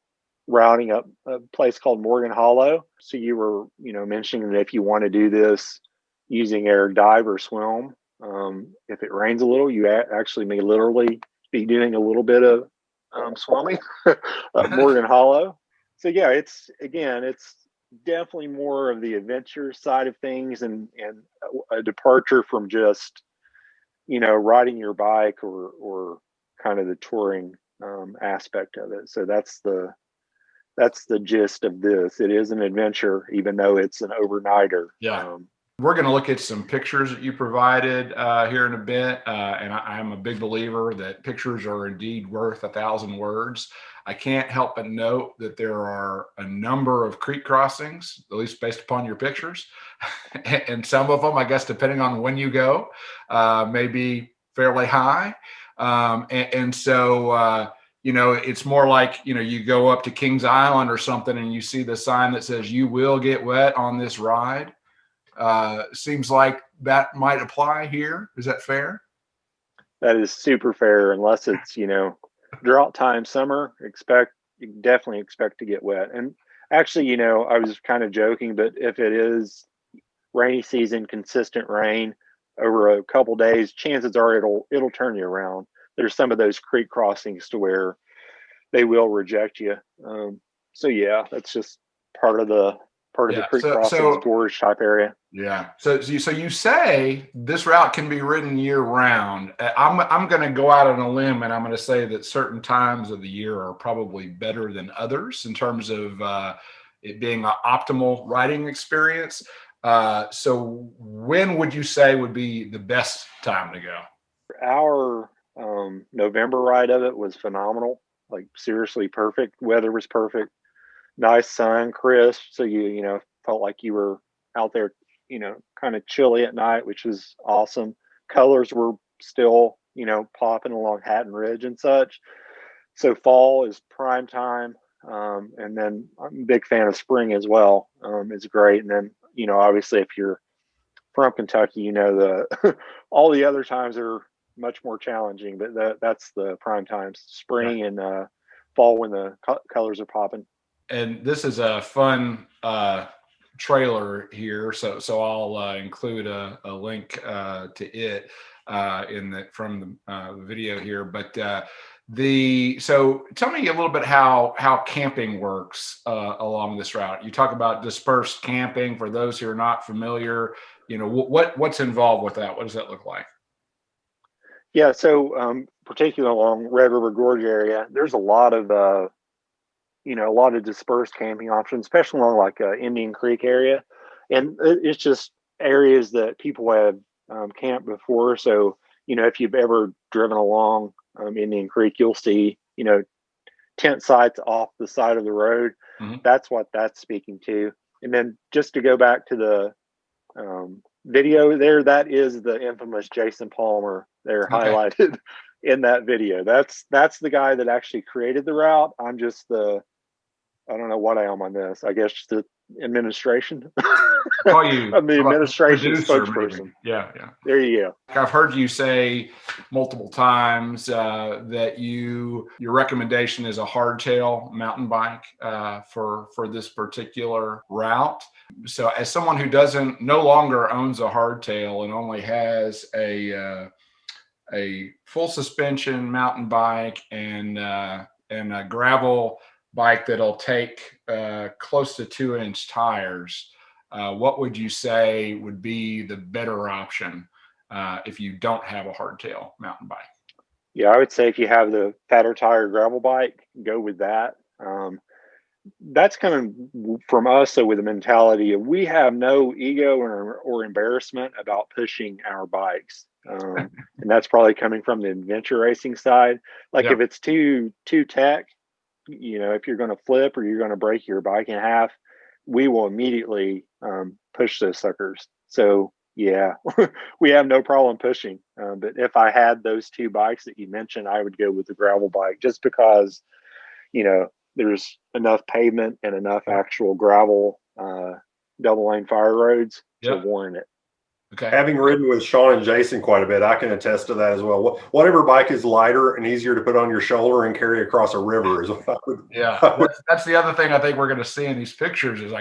routing up a place called Morgan Hollow. So you were, mentioning that if you want to do this using air dive or swim, if it rains a little, you actually may literally be doing a little bit of swimming at Morgan Hollow. So yeah, it's definitely more of the adventure side of things and a departure from just riding your bike or kind of the touring aspect of it. So that's the gist of this. It is an adventure, even though it's an overnighter. Yeah. We're going to look at some pictures that you provided here in a bit. And I'm a big believer that pictures are indeed worth 1,000 words. I can't help but note that there are a number of creek crossings, at least based upon your pictures. And some of them, I guess, depending on when you go, may be fairly high. So, it's more like, you go up to Kings Island or something and you see the sign that says you will get wet on this ride. Seems like that might apply here. Is that fair? That is super fair, unless it's, drought time, summer, you definitely expect to get wet. And actually, I was kind of joking, but if it is rainy season, consistent rain over a couple days, chances are it'll turn you around. There's some of those creek crossings to where they will reject you. So yeah, that's just part of the creek crossings gorge type area. Yeah. So you say this route can be ridden year round. I'm going to go out on a limb and I'm going to say that certain times of the year are probably better than others in terms of it being an optimal riding experience. So when would you say would be the best time to go? Our November ride of it was phenomenal. Like seriously perfect. Weather was perfect. Nice sun, crisp. So you felt like you were out there, kind of chilly at night, which was awesome. Colors were still, popping along Hatton Ridge and such. So fall is prime time. And then I'm a big fan of spring as well. It's great. And then, obviously if you're from Kentucky, the all the other times are much more challenging, but that's the prime times, spring and fall when the colors are popping. And this is a fun trailer here, so I'll include a link to it from the video here. But so tell me a little bit how camping works along this route. You talk about dispersed camping. For those who are not familiar, what's involved with that? What does that look like? Yeah, so particularly along Red River Gorge area, there's a lot of dispersed camping options, especially along like Indian Creek area, and it's just areas that people have camped before. So if you've ever driven along Indian Creek, you'll see tent sites off the side of the road. Mm-hmm. That's what that's speaking to. And then just to go back to the video there, that is the infamous Jason Palmer there highlighted in that video. That's the guy that actually created the route. I'm just I don't know what I am on this. I guess just the administration. I'm the administration spokesperson. Maybe. Yeah. There you go. I've heard you say multiple times that your recommendation is a hardtail mountain bike for this particular route. So, as someone who no longer owns a hardtail and only has a full suspension mountain bike and a gravel bike that'll take close to 2-inch tires, what would you say would be the better option if you don't have a hardtail mountain bike? Yeah, I would say if you have the fatter tire gravel bike, go with that. That's coming from us, so with the mentality of we have no ego or embarrassment about pushing our bikes. And that's probably coming from the adventure racing side. Like if it's too tech, if you're going to flip or you're going to break your bike in half, we will immediately push those suckers. So yeah, we have no problem pushing. But if I had those two bikes that you mentioned, I would go with the gravel bike just because, there's enough pavement and enough actual gravel double lane fire roads to warrant it. Okay. Having ridden with Shawn and Jason quite a bit, I can attest to that as well. Whatever bike is lighter and easier to put on your shoulder and carry across a river is what I would. Yeah, that's the other thing I think we're going to see in these pictures is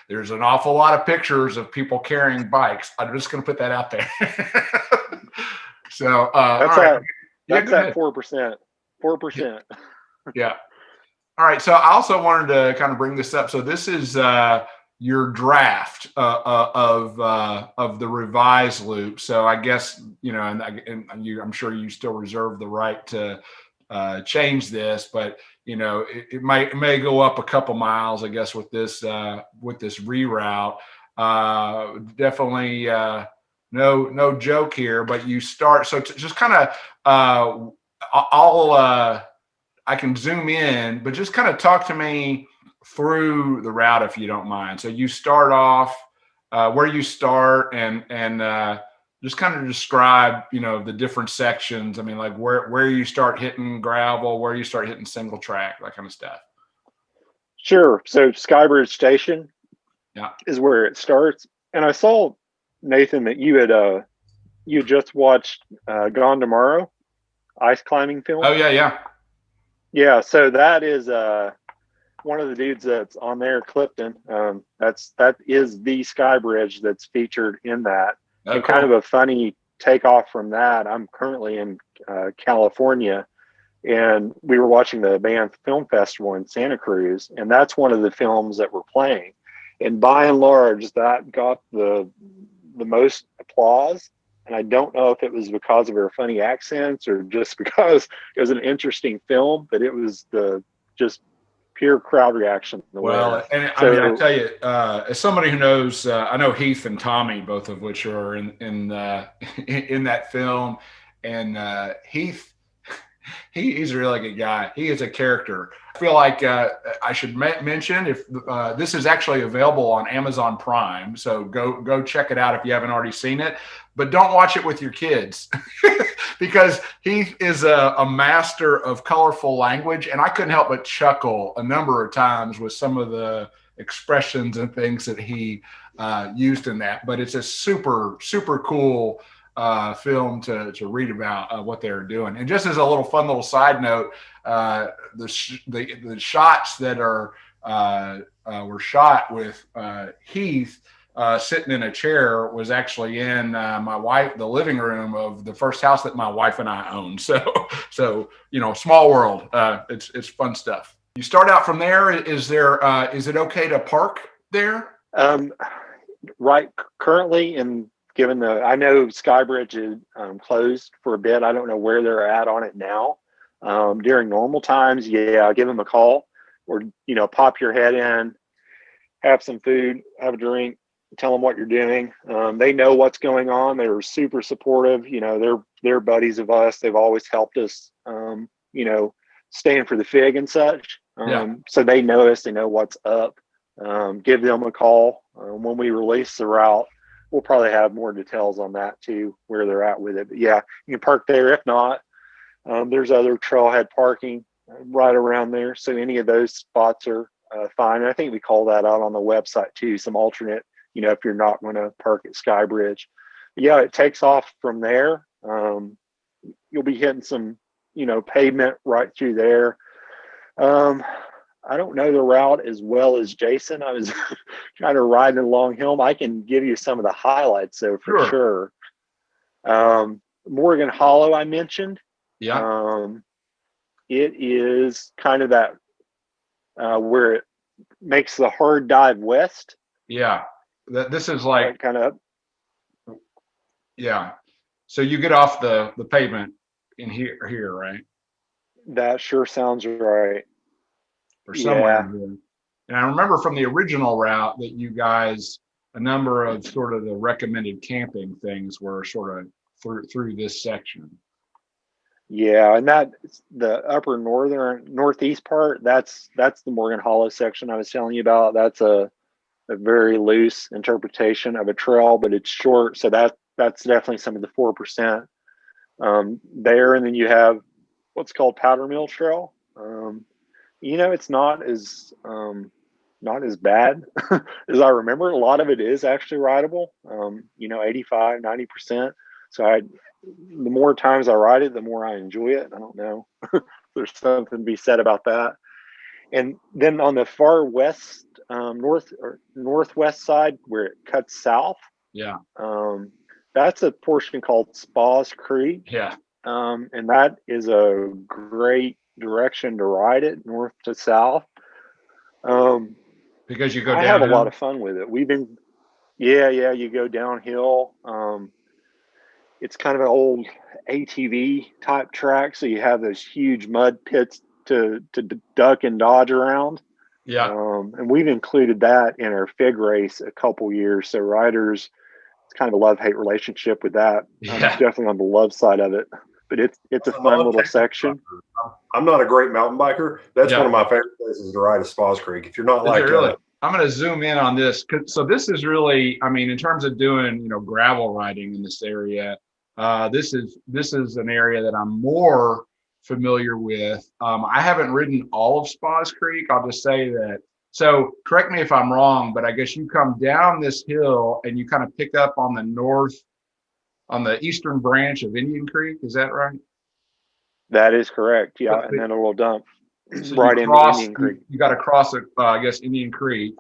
there's an awful lot of pictures of people carrying bikes. I'm just going to put that out there. So that's at 4%. 4%. Yeah. All right. So I also wanted to kind of bring this up. So this is your draft of the revised loop. So I guess I'm sure you still reserve the right to change this, but it may go up a couple miles, I guess, with this reroute. Definitely no joke here, but you start. So just kind of I can zoom in, but just kind of talk to me through the route if you don't mind. So you start off where you start and just kind of describe the different sections. I mean, like where you start hitting gravel, where you start hitting single track, that kind of stuff. Sure. So Skybridge Station is where it starts. And I saw, Nathan, that you had just watched Gone Tomorrow, ice climbing film. Oh yeah. So that is one of the dudes that's on there, Clifton. That is the Sky Bridge that's featured in that. Oh, and cool. Kind of a funny takeoff from that. I'm currently in California, and we were watching the Banff Film Festival in Santa Cruz, and that's one of the films that we're playing. And by and large, that got the most applause. And I don't know if it was because of her funny accents or just because it was an interesting film, but it was the just pure crowd reaction. Well, and I mean, I tell you, as somebody who knows, I know Heath and Tommy, both of which are in that film, and Heath He's a really good guy. He is a character. I feel like I should mention if this is actually available on Amazon Prime, so go check it out if you haven't already seen it. But don't watch it with your kids because he is a master of colorful language, and I couldn't help but chuckle a number of times with some of the expressions and things that he used in that. But it's a super cool film to read about what they're doing. And just as a little fun little side note, the shots that were shot with Heath sitting in a chair was actually in the living room of the first house that my wife and I owned. So small world. It's fun stuff. You start out from there. Is it okay to park there? Right. Currently, given I know Skybridge is closed for a bit. I don't know where they're at on it now. During normal times, I'll give them a call, or pop your head in, have some food, have a drink, tell them what you're doing. They know what's going on. They're super supportive. They're buddies of us. They've always helped us. Staying for the fig and such. So they know us. They know what's up. Give them a call when we release the route. We'll probably have more details on that too, where they're at with it. But yeah, you can park there. If not, there's other trailhead parking right around there. So any of those spots are fine. And I think we call that out on the website too, some alternate, if you're not going to park at Skybridge. But yeah, it takes off from there. You'll be hitting some, pavement right through there. I don't know the route as well as Jason. I was trying to ride in Long Hill. I can give you some of the highlights though, for sure. Morgan Hollow, I mentioned. Yeah. It is kind of that where it makes the hard dive west. Yeah. This is like kind of. Yeah. So you get off the pavement in here, right? That sure sounds right. Or somewhere in here. And I remember from the original route that you guys, a number of sort of the recommended camping things were sort of through this section. Yeah, and that the upper northeast part, that's the Morgan Hollow section I was telling you about. That's a very loose interpretation of a trail, but it's short, so that's definitely some of the 4% there. And then you have what's called Powder Mill Trail. It's not as bad as I remember. A lot of it is actually rideable, 85, 90%. So the more times I ride it, the more I enjoy it. I don't know. There's something to be said about that. And then on the far west, north or northwest side where it cuts south. Yeah. That's a portion called Spas Creek. Yeah. And that is a great direction to ride it, north to south. Because you go downhill. I have a lot of fun with it. You go downhill. It's kind of an old ATV type track, so you have those huge mud pits to duck and dodge around. Yeah. And we've included that in our fig race a couple years. So riders, it's kind of a love-hate relationship with that. Yeah. Definitely on the love side of it. But it's a fun little section. I'm not a great mountain biker. That's one of my favorite places to ride is Spas Creek. If you're not like really, I'm going to zoom in on this. So this is really, in terms of doing, gravel riding in this area, this is an area that I'm more familiar with. I haven't ridden all of Spas Creek. I'll just say that. So correct me if I'm wrong, but I guess you come down this hill and you kind of pick up on the eastern branch of Indian Creek. Is that right? That is correct. Yeah. And then a little dump so right into Indian Creek. You got to cross it, I guess, Indian Creek.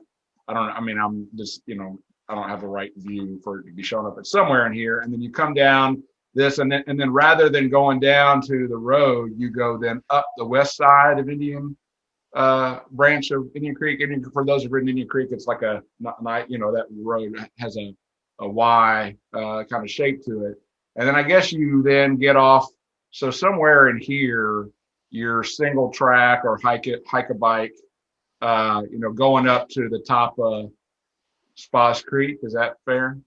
I don't know. I'm just, I don't have the right view for it to be showing up. It's somewhere in here. And then you come down this, and then rather than going down to the road, you go then up the west side of Indian branch of Indian Creek. For those who've ridden Indian Creek, it's like that road has a Y kind of shape to it. And then I guess you then get off. So somewhere in here, you're single track or hike a bike, going up to the top of Spas Creek. Is that fair?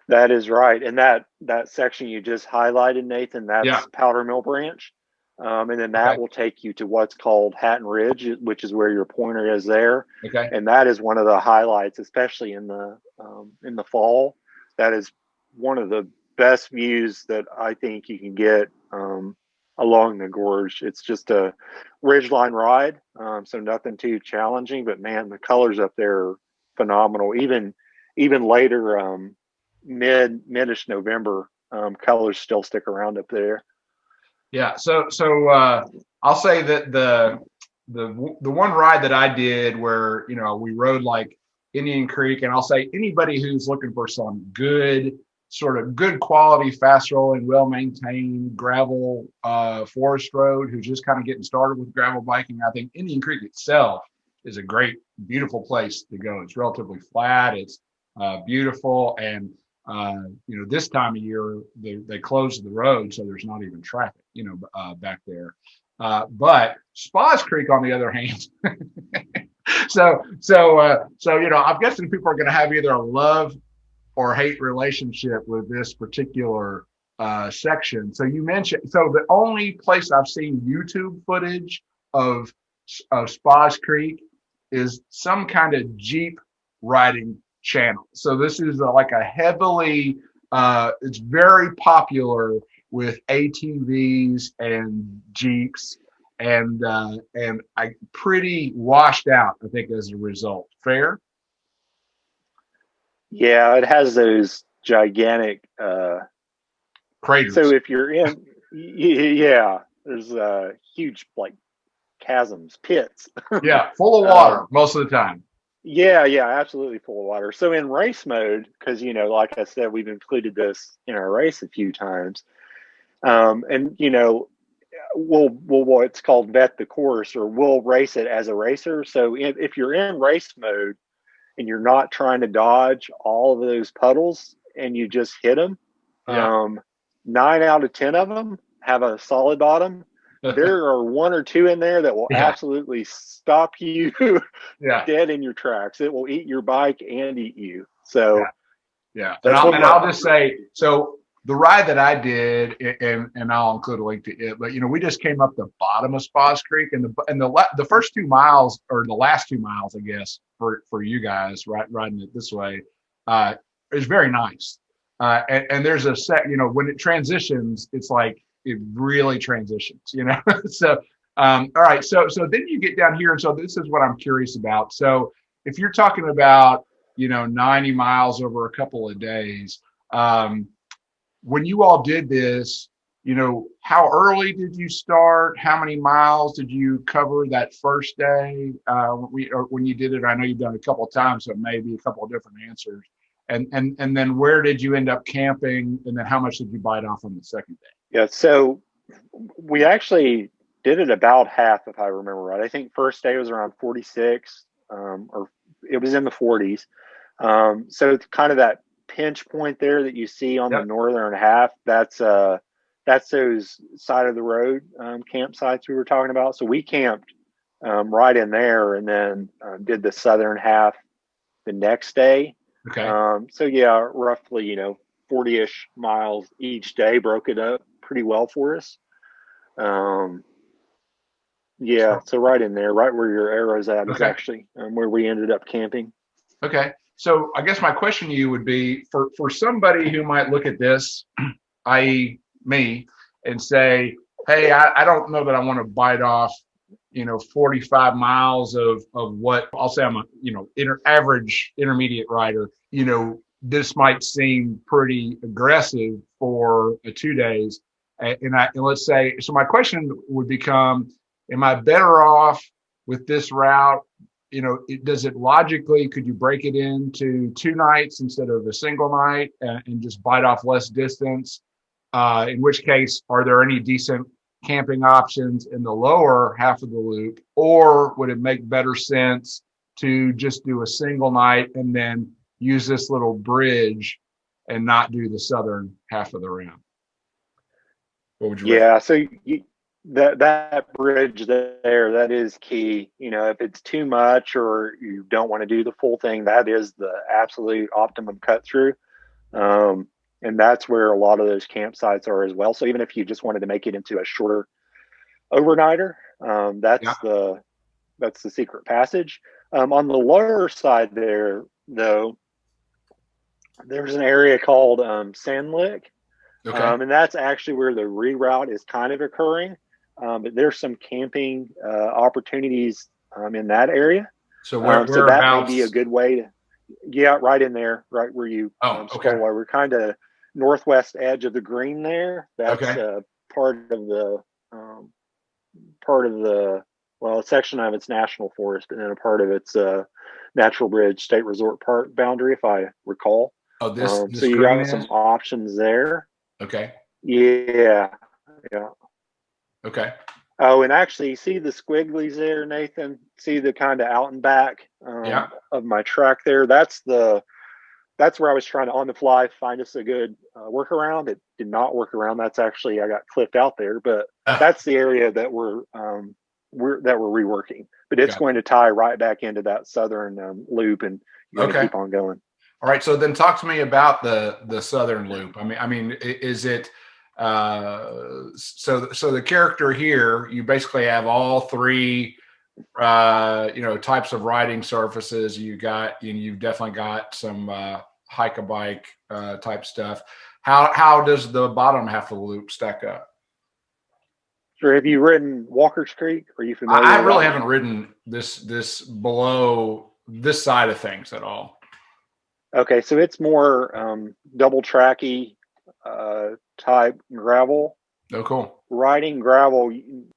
That is right. And that section you just highlighted, Nathan, that's Powder Mill Branch. And then that will take you to what's called Hatton Ridge, which is where your pointer is there. Okay. And that is one of the highlights, especially in the fall. That is one of the best views that I think you can get along the gorge. It's just a ridgeline ride, so nothing too challenging. But man, the colors up there are phenomenal. Even later, mid-ish November, colors still stick around up there. Yeah. So I'll say that the one ride that I did where, you know, we rode like Indian Creek, and I'll say anybody who's looking for some good quality, fast rolling, well maintained gravel forest road, who's just kind of getting started with gravel biking, I think Indian Creek itself is a great, beautiful place to go. It's relatively flat. It's beautiful, and you know, this time of year they close the road, so there's not even traffic, you know, back there. But Spas Creek, on the other hand, so you know, I'm guessing people are going to have either a love or hate relationship with this particular section. So you mentioned, so the only place I've seen YouTube footage of Spas Creek is some kind of Jeep riding channel. So this is like a heavily, it's very popular with ATVs and Jeeps, and I pretty washed out, I think, as a result. Fair? Yeah, it has those gigantic Craters. So if you're in, yeah, there's huge like chasms, pits. Yeah, full of water most of the time. Yeah, absolutely full of water. So in race mode, because, you know, like I said, we've included this in our race a few times, and, you know, we'll what's called vet the course, or we'll race it as a racer. So if you're in race mode and you're not trying to dodge all of those puddles and you just hit them, 9 out of 10 of them have a solid bottom. There are one or two in there that will absolutely stop you dead in your tracks. It will eat your bike and eat you. So, and I'll just say, so the ride that I did, and I'll include a link to it, but, you know, we just came up the bottom of Spas Creek, and the first 2 miles, or the last 2 miles, I guess, for you guys riding it this way, is very nice. And there's a set, you know, when it transitions, it's like, it really transitions, you know. So all right, so then you get down here, and so this is what I'm curious about. So if you're talking about, you know, 90 miles over a couple of days, when you all did this, you know, how early did you start? How many miles did you cover that first day? When you did it, I know you've done it a couple of times, so it may be a couple of different answers. And then where did you end up camping? And then how much did you bite off on the second day? Yeah, so we actually did it about half, if I remember right. I think first day was around 46, or it was in the 40s. So it's kind of that pinch point there that you see on the northern half. That's those side of the road campsites we were talking about. So we camped right in there, and then did the southern half the next day. Okay. So yeah, roughly, you know, 40-ish miles each day, broke it up pretty well for us. Yeah, so right in there, right where your arrow's at, is actually where we ended up camping. Okay. So I guess my question to you would be, for somebody who might look at this, i.e. me, and say, hey, I don't know that I want to bite off, you know, 45 miles of what I'll say I'm a, you know, average intermediate rider. You know, this might seem pretty aggressive for 2 days. And let's say, so my question would become, am I better off with this route? You know, does it logically, could you break it into 2 nights instead of a single night and just bite off less distance? In which case, are there any decent camping options in the lower half of the loop, or would it make better sense to just do a single night and then use this little bridge and not do the southern half of the round? What would you recommend? So that bridge there, that is key. You know, if it's too much or you don't want to do the full thing, that is the absolute optimum cut through. And that's where a lot of those campsites are as well. So even if you just wanted to make it into a shorter Overnighter. Yeah. That's the secret passage. On the lower side there, though, there's an area called Sand Lick, Okay. and that's actually where the reroute is kind of occurring. But there's some camping opportunities in that area. So So that may be a whereabouts? good way to, yeah, right in there, right where you Oh, okay. scroll over, kind of northwest edge of the green there. That's Okay. part of the um, part of the well, a section of it's national forest, and then a part of it's Natural Bridge State Resort Park boundary, if I recall. Oh, this So this you green got is? some options there. Okay. Yeah, yeah. Okay. Oh, and actually, see the squigglies there, Nathan? See the kind of out and back Yeah. of my track there? That's where I was trying to on the fly find us a good workaround. It did not work around. That's actually I got clipped out there, but Ah, that's the area that we're reworking. But it's going gotcha. to tie right back into that southern loop, and you're going to Okay. keep on going. All right. So then talk to me about the Southern Loop. I mean, is it so the character here, you basically have all three types of riding surfaces. You've definitely got some hike a bike type stuff. How does the bottom half of the loop stack up? Sure. Have you ridden Walker's Creek? Are you familiar I with really that one? haven't ridden this below this side of things at all. Okay, so it's more double tracky type gravel. Oh, cool. Riding gravel,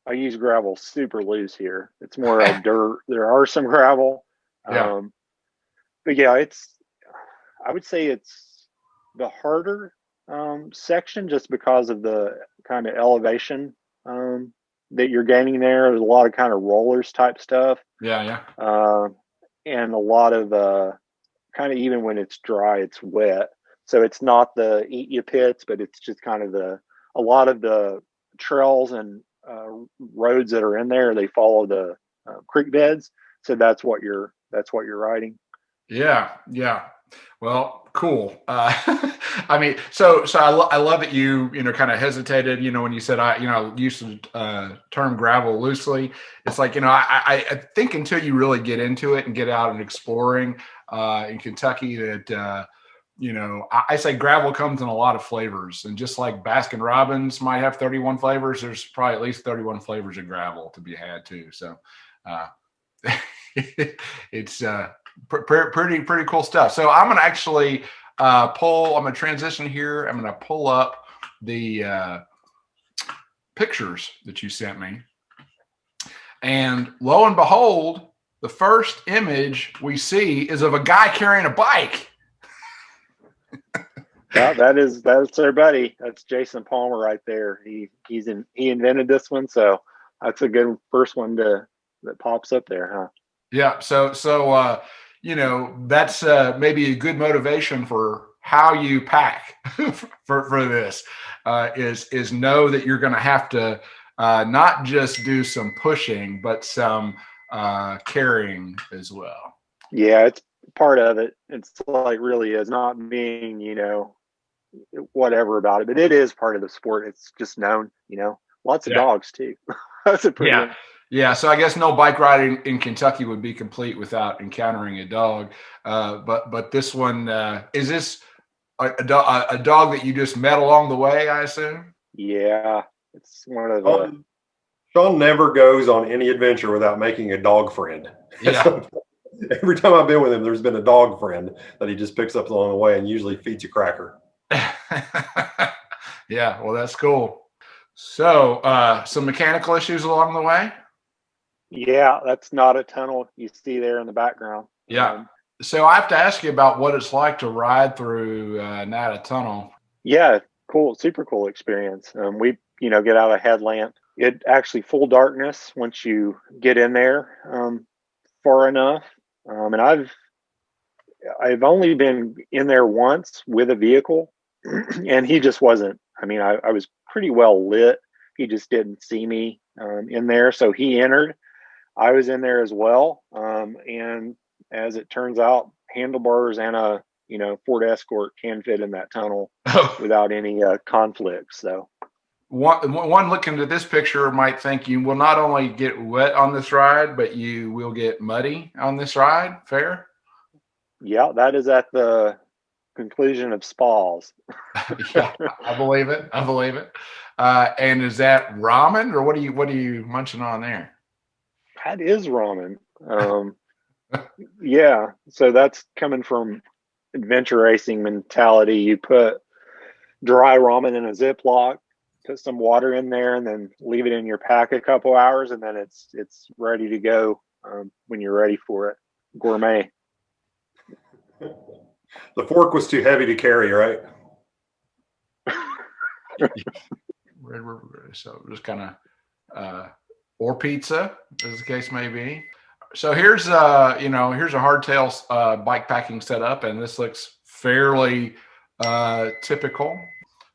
I use gravel super loose here. It's more dirt. There are some gravel, Yeah. um, but yeah, I would say it's the harder section just because of the kind of elevation that you're gaining there. There's a lot of kind of rollers type stuff, Yeah. Yeah. uh, and a lot of kind of even when it's dry, it's wet. So it's not the eat you pits, but it's just kind of a lot of the trails and roads that are in there. They follow the creek beds, so that's what you're riding. Yeah, yeah. Well, cool. I mean, so I love that you kind of hesitated. When you said used the term gravel loosely. It's like I think until you really get into it and get out and exploring in Kentucky that I say gravel comes in a lot of flavors, and just like Baskin Robbins might have 31 flavors, there's probably at least 31 flavors of gravel to be had too. So. Uh, it's pretty cool stuff. So I'm going to actually I'm going to transition here. I'm going to pull up the pictures that you sent me. And lo and behold, the first image we see is of a guy carrying a bike. Yeah, that's our buddy. That's Jason Palmer right there. He invented this one, so that's a good first one that pops up there, huh? Yeah. So that's maybe a good motivation for how you pack for this is know that you're going to have to not just do some pushing, but some carrying as well. Yeah, it's part of it. It's like really is not being, whatever about it, but it is part of the sport. It's just known, lots of Yeah. dogs too. That's a pretty Yeah. Yeah. So I guess no bike riding in Kentucky would be complete without encountering a dog. But this one, is this a dog that you just met along the way, I assume? yeah, it's one of the Sean, Sean never goes on any adventure without making a dog friend. Yeah. Every time I've been with him, there's been a dog friend that he just picks up along the way and usually feeds a cracker. Yeah. Well, that's cool. So, some mechanical issues along the way? yeah, that's not a tunnel you see there in the background. Yeah. So I have to ask you about what it's like to ride through Nata Tunnel. Yeah, cool, super cool experience. We, get out a headlamp. It actually full darkness once you get in there far enough. And I've only been in there once with a vehicle, and he just wasn't. I mean, I was pretty well lit. He just didn't see me in there, so he entered. I was in there as well, and as it turns out, handlebars and a Ford Escort can fit in that tunnel Oh, without any conflict. So one looking at this picture might think you will not only get wet on this ride, but you will get muddy on this ride. Fair? Yeah, that is at the conclusion of spas. Yeah, I believe it. I believe it. And is that ramen, or what are you munching on there? That is ramen. Yeah, so that's coming from adventure racing mentality. You put dry ramen in a Ziploc, put some water in there, and then leave it in your pack a couple hours, and then it's ready to go when you're ready for it. Gourmet. The fork was too heavy to carry, right? Red River, so just kind of or pizza, as the case may be. So here's here's a hardtail bike packing setup, and this looks fairly typical.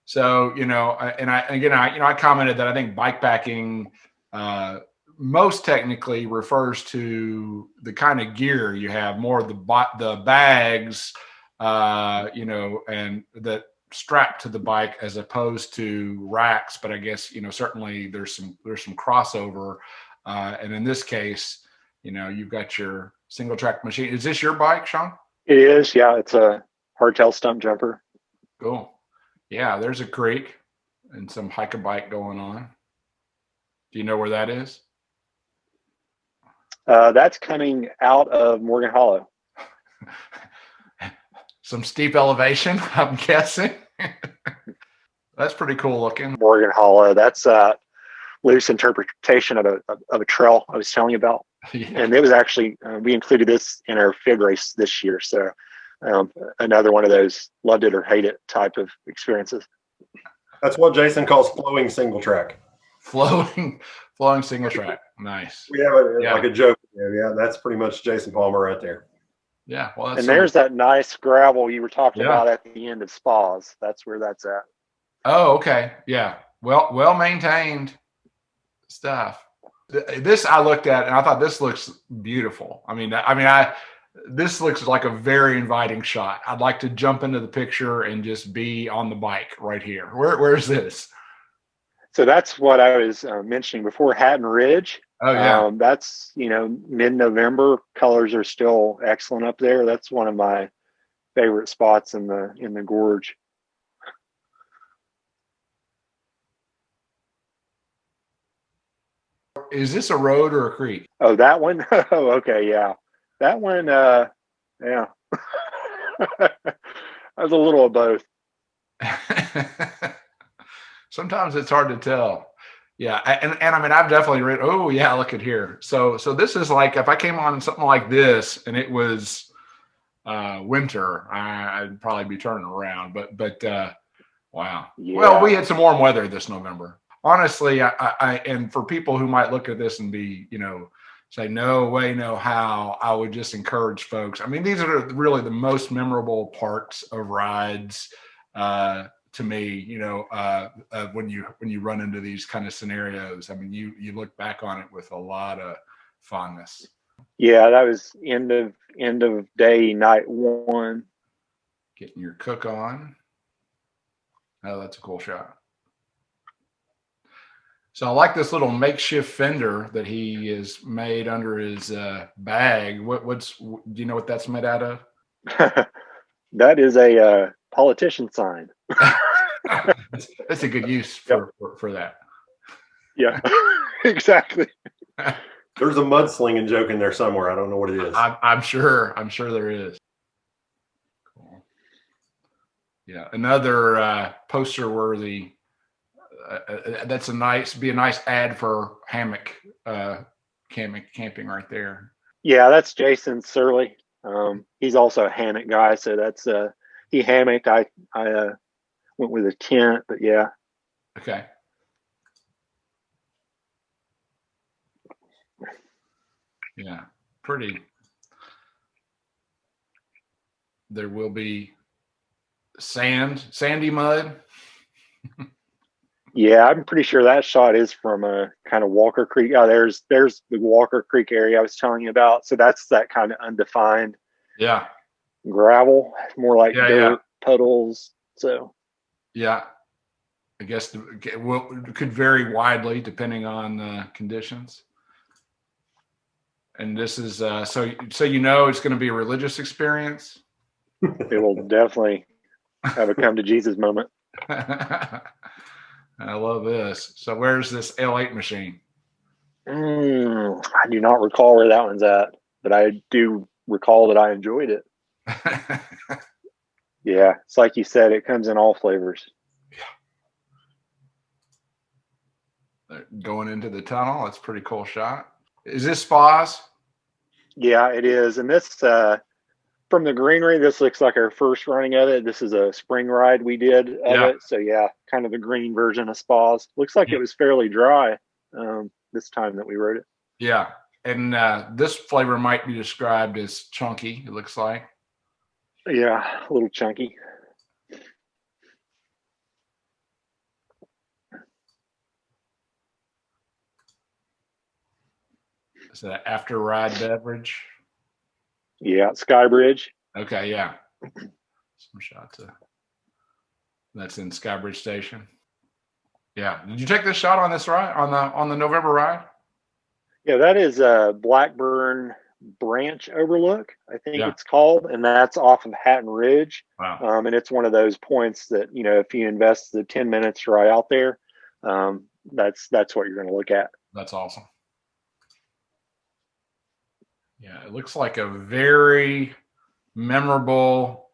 So I commented that I think bike packing most technically refers to the kind of gear you have, more of the bags, and that strapped to the bike as opposed to racks. But I guess certainly there's some crossover, and in this case, you've got your single track machine. Is this your bike, Shawn? It is, yeah. It's a hardtail stump jumper. Cool. Yeah, there's a creek and some hike a bike going on. Do you know where that is? That's coming out of Morgan Hollow. Some steep elevation, I'm guessing. That's pretty cool looking. Morgan Hollow. That's a loose interpretation of a trail I was telling you about. Yeah. And it was actually, we included this in our fig race this year. So another one of those loved it or hate it type of experiences. That's what Jason calls flowing single track. Flowing single track. Nice. We have like a joke. Yeah, that's pretty much Jason Palmer right there. Yeah. Well, and there's that nice gravel you were talking about at the end of spas. That's where that's at. Oh, okay. Yeah. Well maintained stuff. This I looked at and I thought this looks beautiful. This looks like a very inviting shot. I'd like to jump into the picture and just be on the bike right here. Where's this? So that's what I was mentioning before, Hatton Ridge. Oh yeah. That's, mid-November. Colors are still excellent up there. That's one of my favorite spots in the gorge. Is this a road or a creek? Oh, that one? Oh, okay, yeah. That one, yeah. I was a little of both. Sometimes it's hard to tell. Yeah, and I've definitely read. Oh yeah, look at here. So this is like if I came on something like this and it was winter, I'd probably be turning around. But wow. Yeah. Well, we had some warm weather this November. Honestly, I and for people who might look at this and be say no way, no how, I would just encourage folks. These are really the most memorable parts of rides. To me, when you run into these kind of scenarios, you look back on it with a lot of fondness. Yeah, that was end of day, night one. Getting your cook on. Oh, that's a cool shot. So I like this little makeshift fender that he has made under his bag. Do you know what that's made out of? That is a politician sign. That's a good use for that. Yeah, exactly. There's a mudslinging joke in there somewhere. I don't know what it is. I'm sure there is. Cool. Yeah, another poster worthy. That's a nice ad for hammock camping right there. Yeah, that's Jason Surley. He's also a hammock guy, so that's he hammocked. I went with a tent, but yeah. Okay. Yeah, pretty. There will be sandy mud. Yeah, I'm pretty sure that shot is from a kind of Walker Creek. Oh, there's the Walker Creek area I was telling you about. So that's that kind of undefined. Yeah. Gravel, more like dirt, puddles. So. Yeah. I guess could vary widely depending on conditions. And this is so it's going to be a religious experience. It will definitely have a come to Jesus moment. I love this. So where's this L8 machine? I do not recall where that one's at, but I do recall that I enjoyed it. Yeah, it's like you said, it comes in all flavors. Yeah. Going into the tunnel, that's a pretty cool shot. Is this spas? Yeah, it is. And this, from the greenery, this looks like our first running of it. This is a spring ride we did of it. So yeah, kind of the green version of spas. Looks like it was fairly dry this time that we rode it. Yeah. And this flavor might be described as chunky, it looks like. Yeah, a little chunky. Is that after ride beverage? Yeah, Skybridge. Okay, yeah. Some shots of that's in Skybridge Station. Yeah. Did you take this shot on this ride on the November ride? Yeah, that is Blackburn Branch Overlook, I think it's called, and that's off of Hatton Ridge. Wow. And it's one of those points that, if you invest the 10 minutes to ride out there, that's what you're going to look at. That's awesome. Yeah, it looks like a very memorable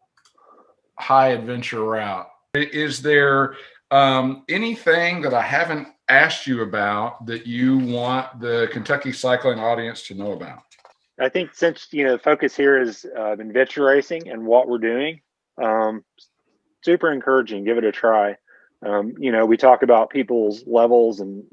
high adventure route. Is there anything that I haven't asked you about that you want the Kentucky cycling audience to know about? I think since, the focus here is adventure racing and what we're doing, super encouraging. Give it a try. We talk about people's levels and,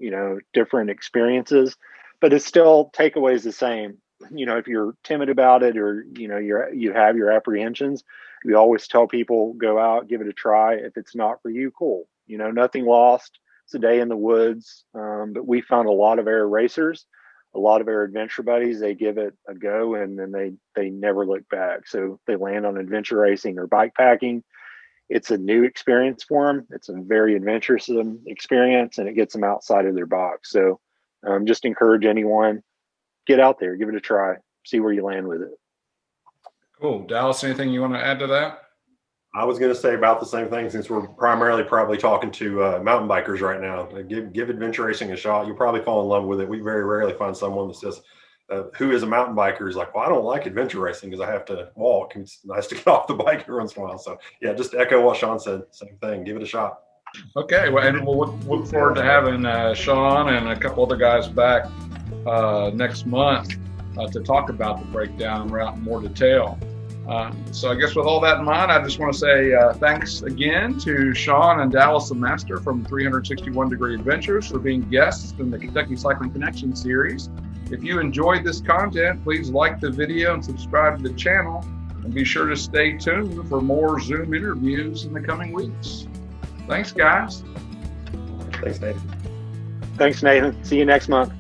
different experiences, but it's still takeaways the same. If you're timid about it or, you have your apprehensions, we always tell people go out, give it a try. If it's not for you, cool. Nothing lost. It's a day in the woods. But we found a lot of our racers, a lot of our adventure buddies, they give it a go and then they never look back. So they land on adventure racing or bikepacking. It's a new experience for them. It's a very adventuresome experience and it gets them outside of their box. So just encourage anyone, get out there, give it a try, see where you land with it. Cool. Dallas, anything you want to add to that? I was going to say about the same thing, since we're primarily probably talking to mountain bikers right now. Give adventure racing a shot. You'll probably fall in love with it. We very rarely find someone that says, who is a mountain biker is like, well, I don't like adventure racing because I have to walk. It's nice to get off the bike every once in a while. So yeah, just echo what Shawn said. Same thing. Give it a shot. Okay. Well, and we'll look forward to having Shawn and a couple other guys back next month to talk about the breakdown route in more detail. So I guess with all that in mind, I just want to say thanks again to Shawn and Dallas Lemaster from 361 Degree Adventures for being guests in the Kentucky Cycling Connection series. If you enjoyed this content, please like the video and subscribe to the channel, and be sure to stay tuned for more Zoom interviews in the coming weeks. Thanks, guys. Thanks, Nathan. Thanks, Nathan. See you next month.